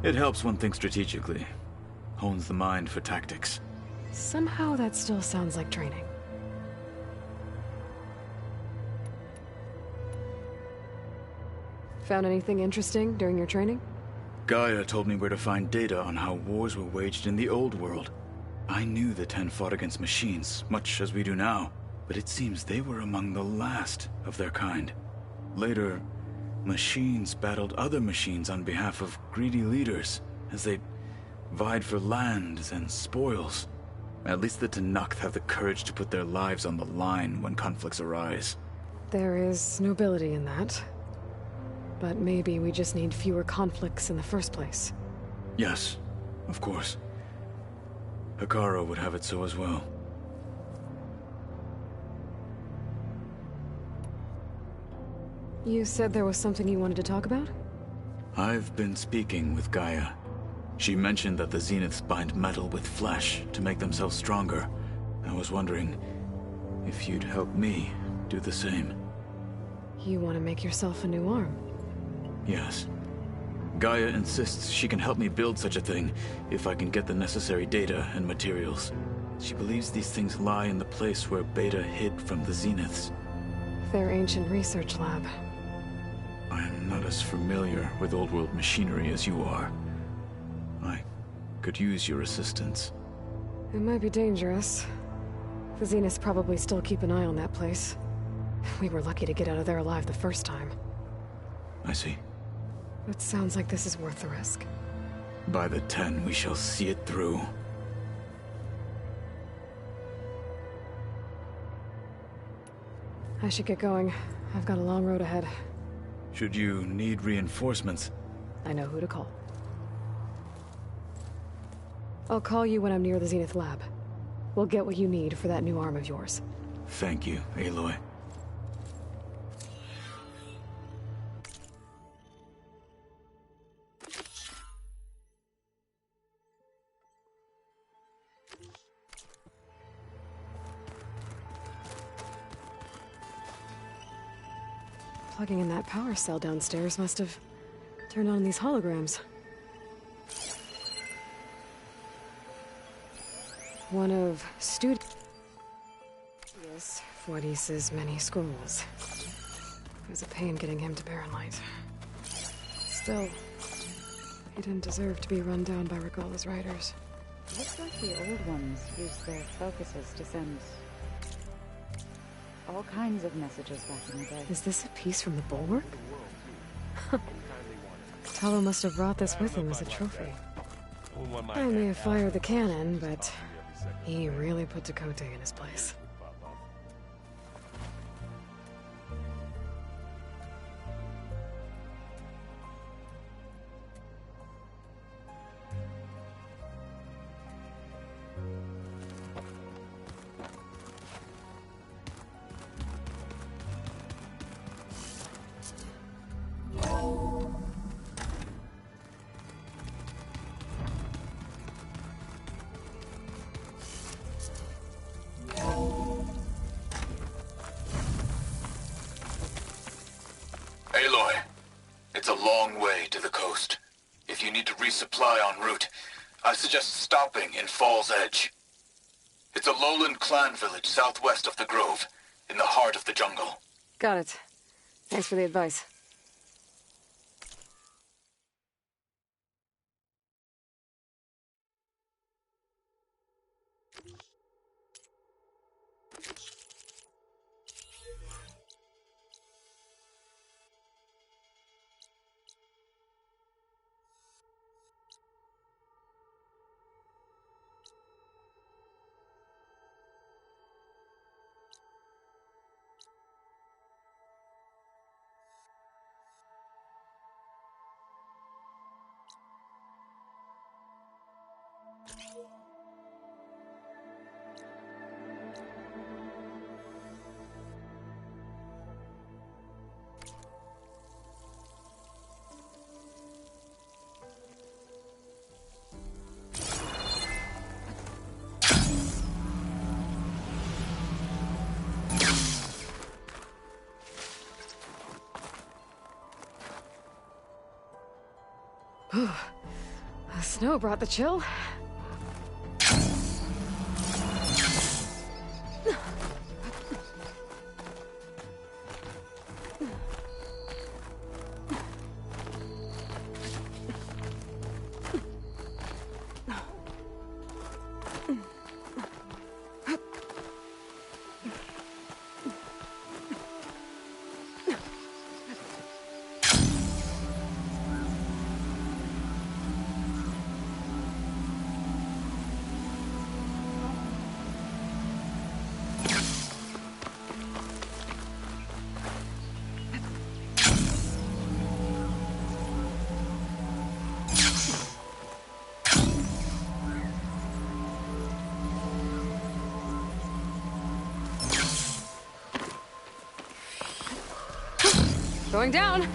It helps one think strategically, hones the mind for tactics. Somehow that still sounds like training. Found anything interesting during your training? Gaia told me where to find data on how wars were waged in the old world. I knew the Ten fought against machines, much as we do now, but it seems they were among the last of their kind. Later, machines battled other machines on behalf of greedy leaders, as they vied for lands and spoils. At least the Tenakth have the courage to put their lives on the line when conflicts arise. There is nobility in that. But maybe we just need fewer conflicts in the first place. Yes, of course. Hikaru would have it so as well. You said there was something you wanted to talk about? I've been speaking with Gaia. She mentioned that the Zeniths bind metal with flesh to make themselves stronger. I was wondering if you'd help me do the same. You want to make yourself a new arm? Yes. Gaia insists she can help me build such a thing if I can get the necessary data and materials. She believes these things lie in the place where Beta hid from the Zeniths. Their ancient research lab. I am not as familiar with old-world machinery as you are. I could use your assistance. It might be dangerous. The Zeniths probably still keep an eye on that place. We were lucky to get out of there alive the first time. I see. It sounds like this is worth the risk. By the 10, we shall see it through. I should get going. I've got a long road ahead. Should you need reinforcements? I know who to call. I'll call you when I'm near the Zenith lab. We'll get what you need for that new arm of yours. Thank you, Aloy. Plugging in that power cell downstairs must have turned on these holograms. One of Studious Fuadis's many scrolls. It was a pain getting him to Barren Light. Still, he didn't deserve to be run down by Regalla's riders. Looks like the old ones used their focuses to send all kinds of messages back in the day. Is this a piece from the bulwark? Talo must have brought this with him as a trophy. I may have fired the cannon, but he really put Dakota in his place. Aloy, it's a long way to the coast. If you need to resupply en route, I suggest stopping in Fall's Edge. It's a lowland clan village southwest of the Grove, in the heart of the jungle. Got it. Thanks for the advice. The snow brought the chill. Going down!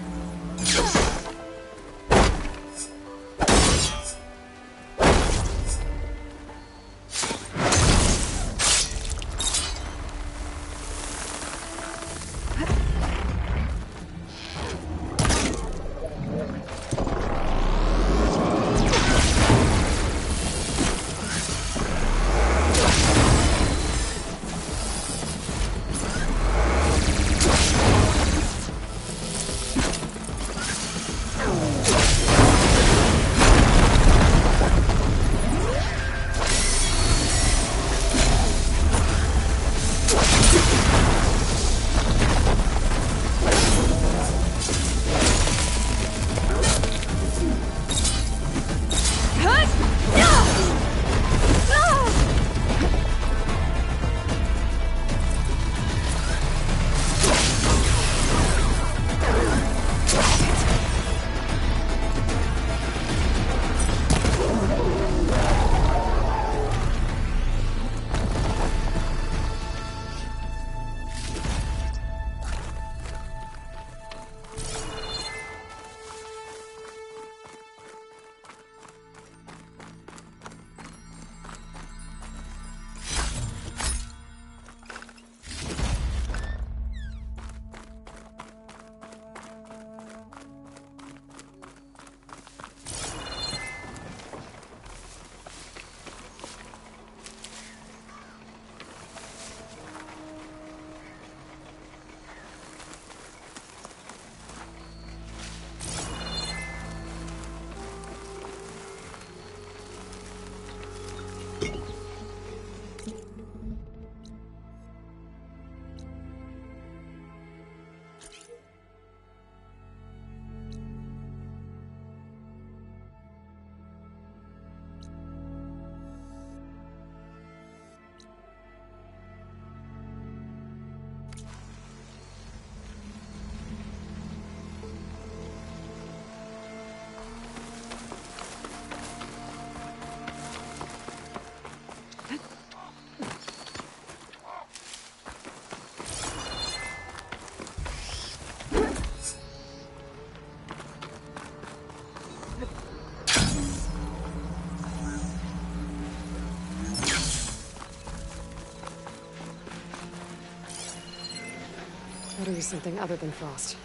Gotta use something other than frost.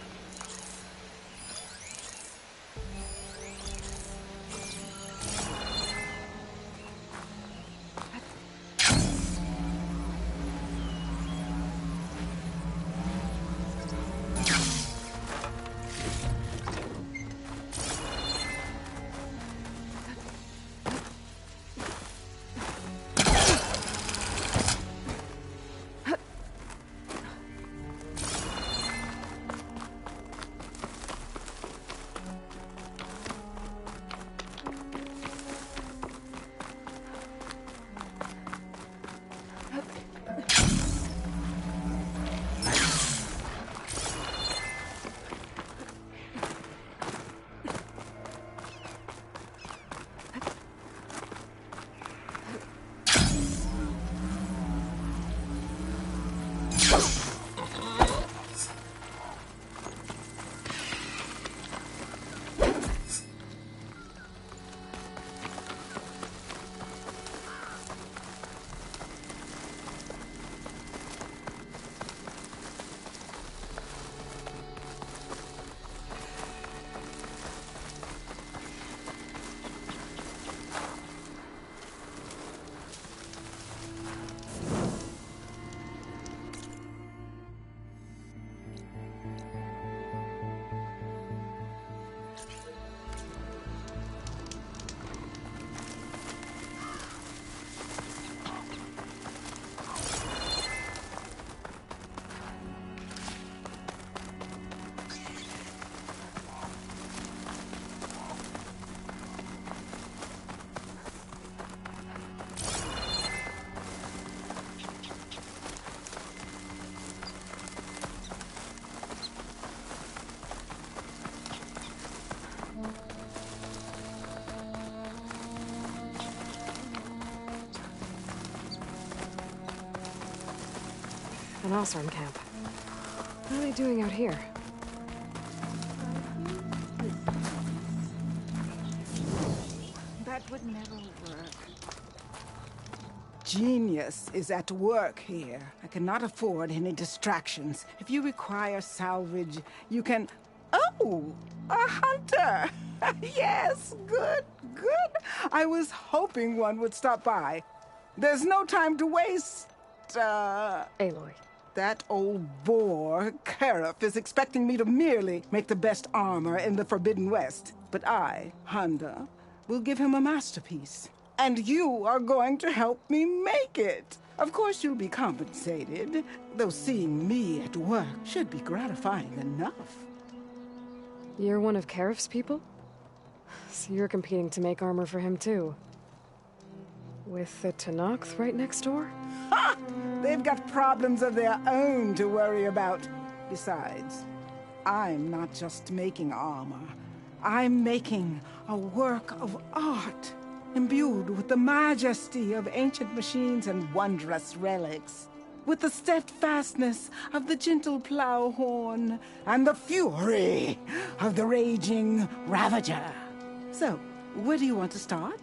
An Osram camp. What are they doing out here? That would never work. Genius is at work here. I cannot afford any distractions. If you require salvage, you can... Oh! A hunter! Yes, good, good. I was hoping one would stop by. There's no time to waste, Aloy. That old boar, Karif, is expecting me to merely make the best armor in the Forbidden West. But I, Honda, will give him a masterpiece. And you are going to help me make it. Of course you'll be compensated, though seeing me at work should be gratifying enough. You're one of Karif's people? So you're competing to make armor for him too. With the Tenakth right next door? Ha! They've got problems of their own to worry about. Besides, I'm not just making armor. I'm making a work of art, imbued with the majesty of ancient machines and wondrous relics, with the steadfastness of the gentle plow horn and the fury of the raging Ravager. So, where do you want to start?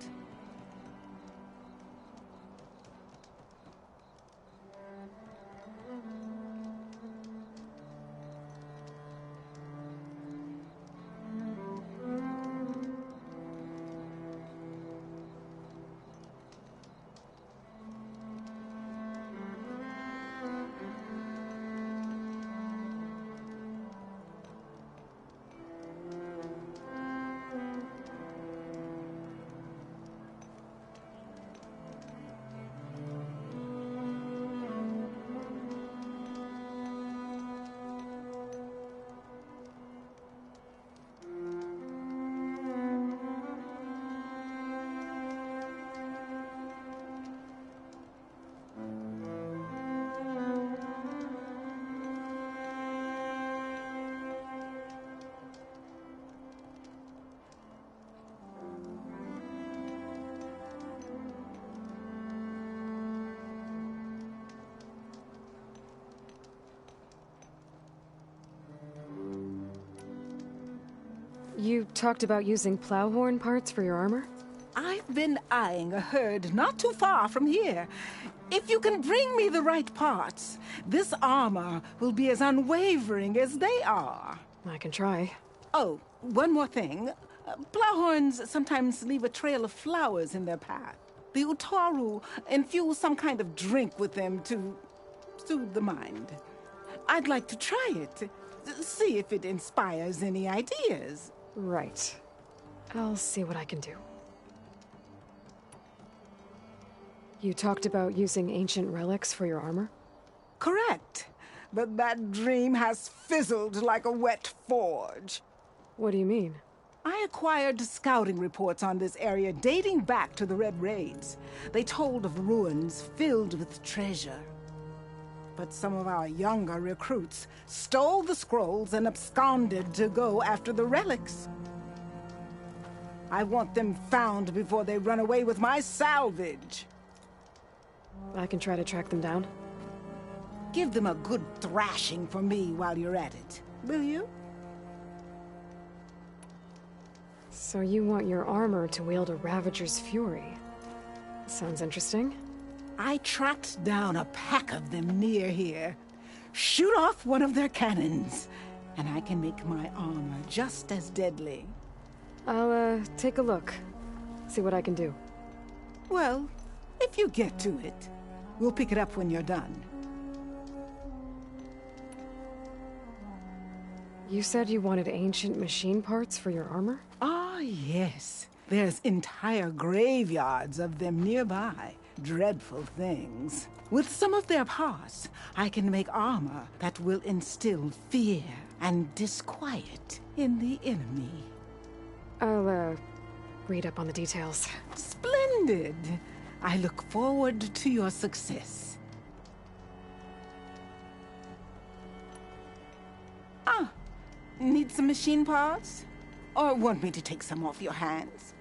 You talked about using plowhorn parts for your armor? I've been eyeing a herd not too far from here. If you can bring me the right parts, this armor will be as unwavering as they are. I can try. Oh, one more thing. Plowhorns sometimes leave a trail of flowers in their path. The Utaru infuse some kind of drink with them to soothe the mind. I'd like to try it. See if it inspires any ideas. Right. I'll see what I can do. You talked about using ancient relics for your armor? Correct. But that dream has fizzled like a wet forge. What do you mean? I acquired scouting reports on this area dating back to the Red Raids. They told of ruins filled with treasure. But some of our younger recruits stole the scrolls and absconded to go after the relics. I want them found before they run away with my salvage. I can try to track them down. Give them a good thrashing for me while you're at it, will you? So you want your armor to wield a Ravager's fury. Sounds interesting. I tracked down a pack of them near here. Shoot off one of their cannons, and I can make my armor just as deadly. I'll, take a look. See what I can do. Well, if you get to it, we'll pick it up when you're done. You said you wanted ancient machine parts for your armor? Ah, yes. There's entire graveyards of them nearby. Dreadful things. With some of their parts, I can make armor that will instill fear and disquiet in the enemy. I'll, read up on the details. Splendid! I look forward to your success. Ah, need some machine parts? Or want me to take some off your hands?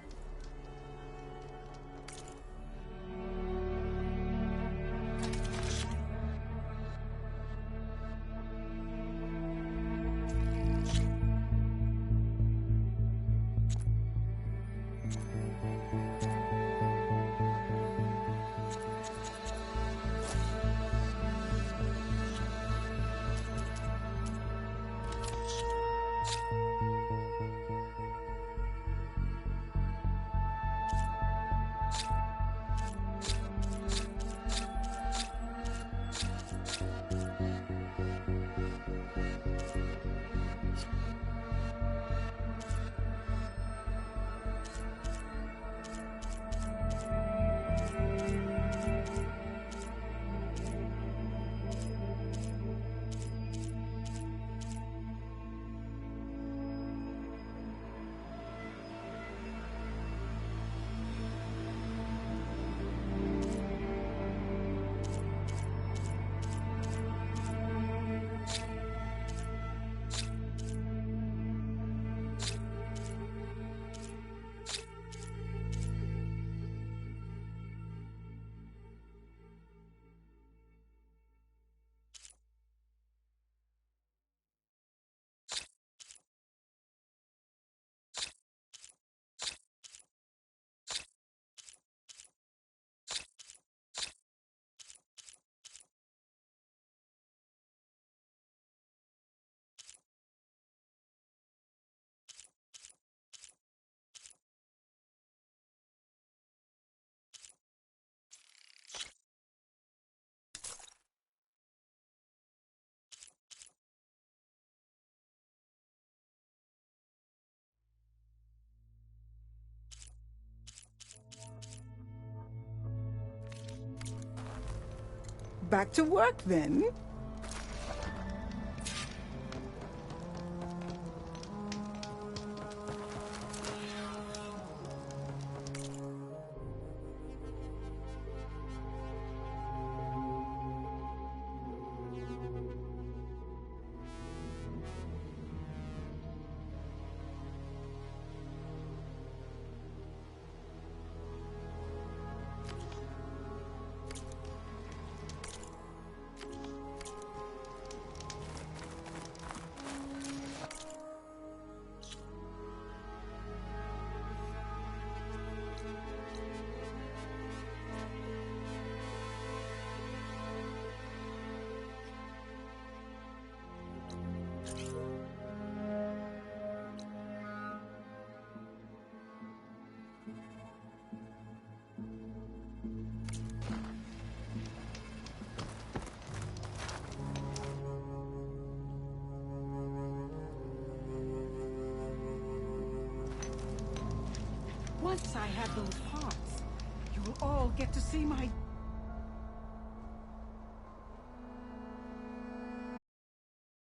Back to work, then. Once I have those parts, you will all get to see my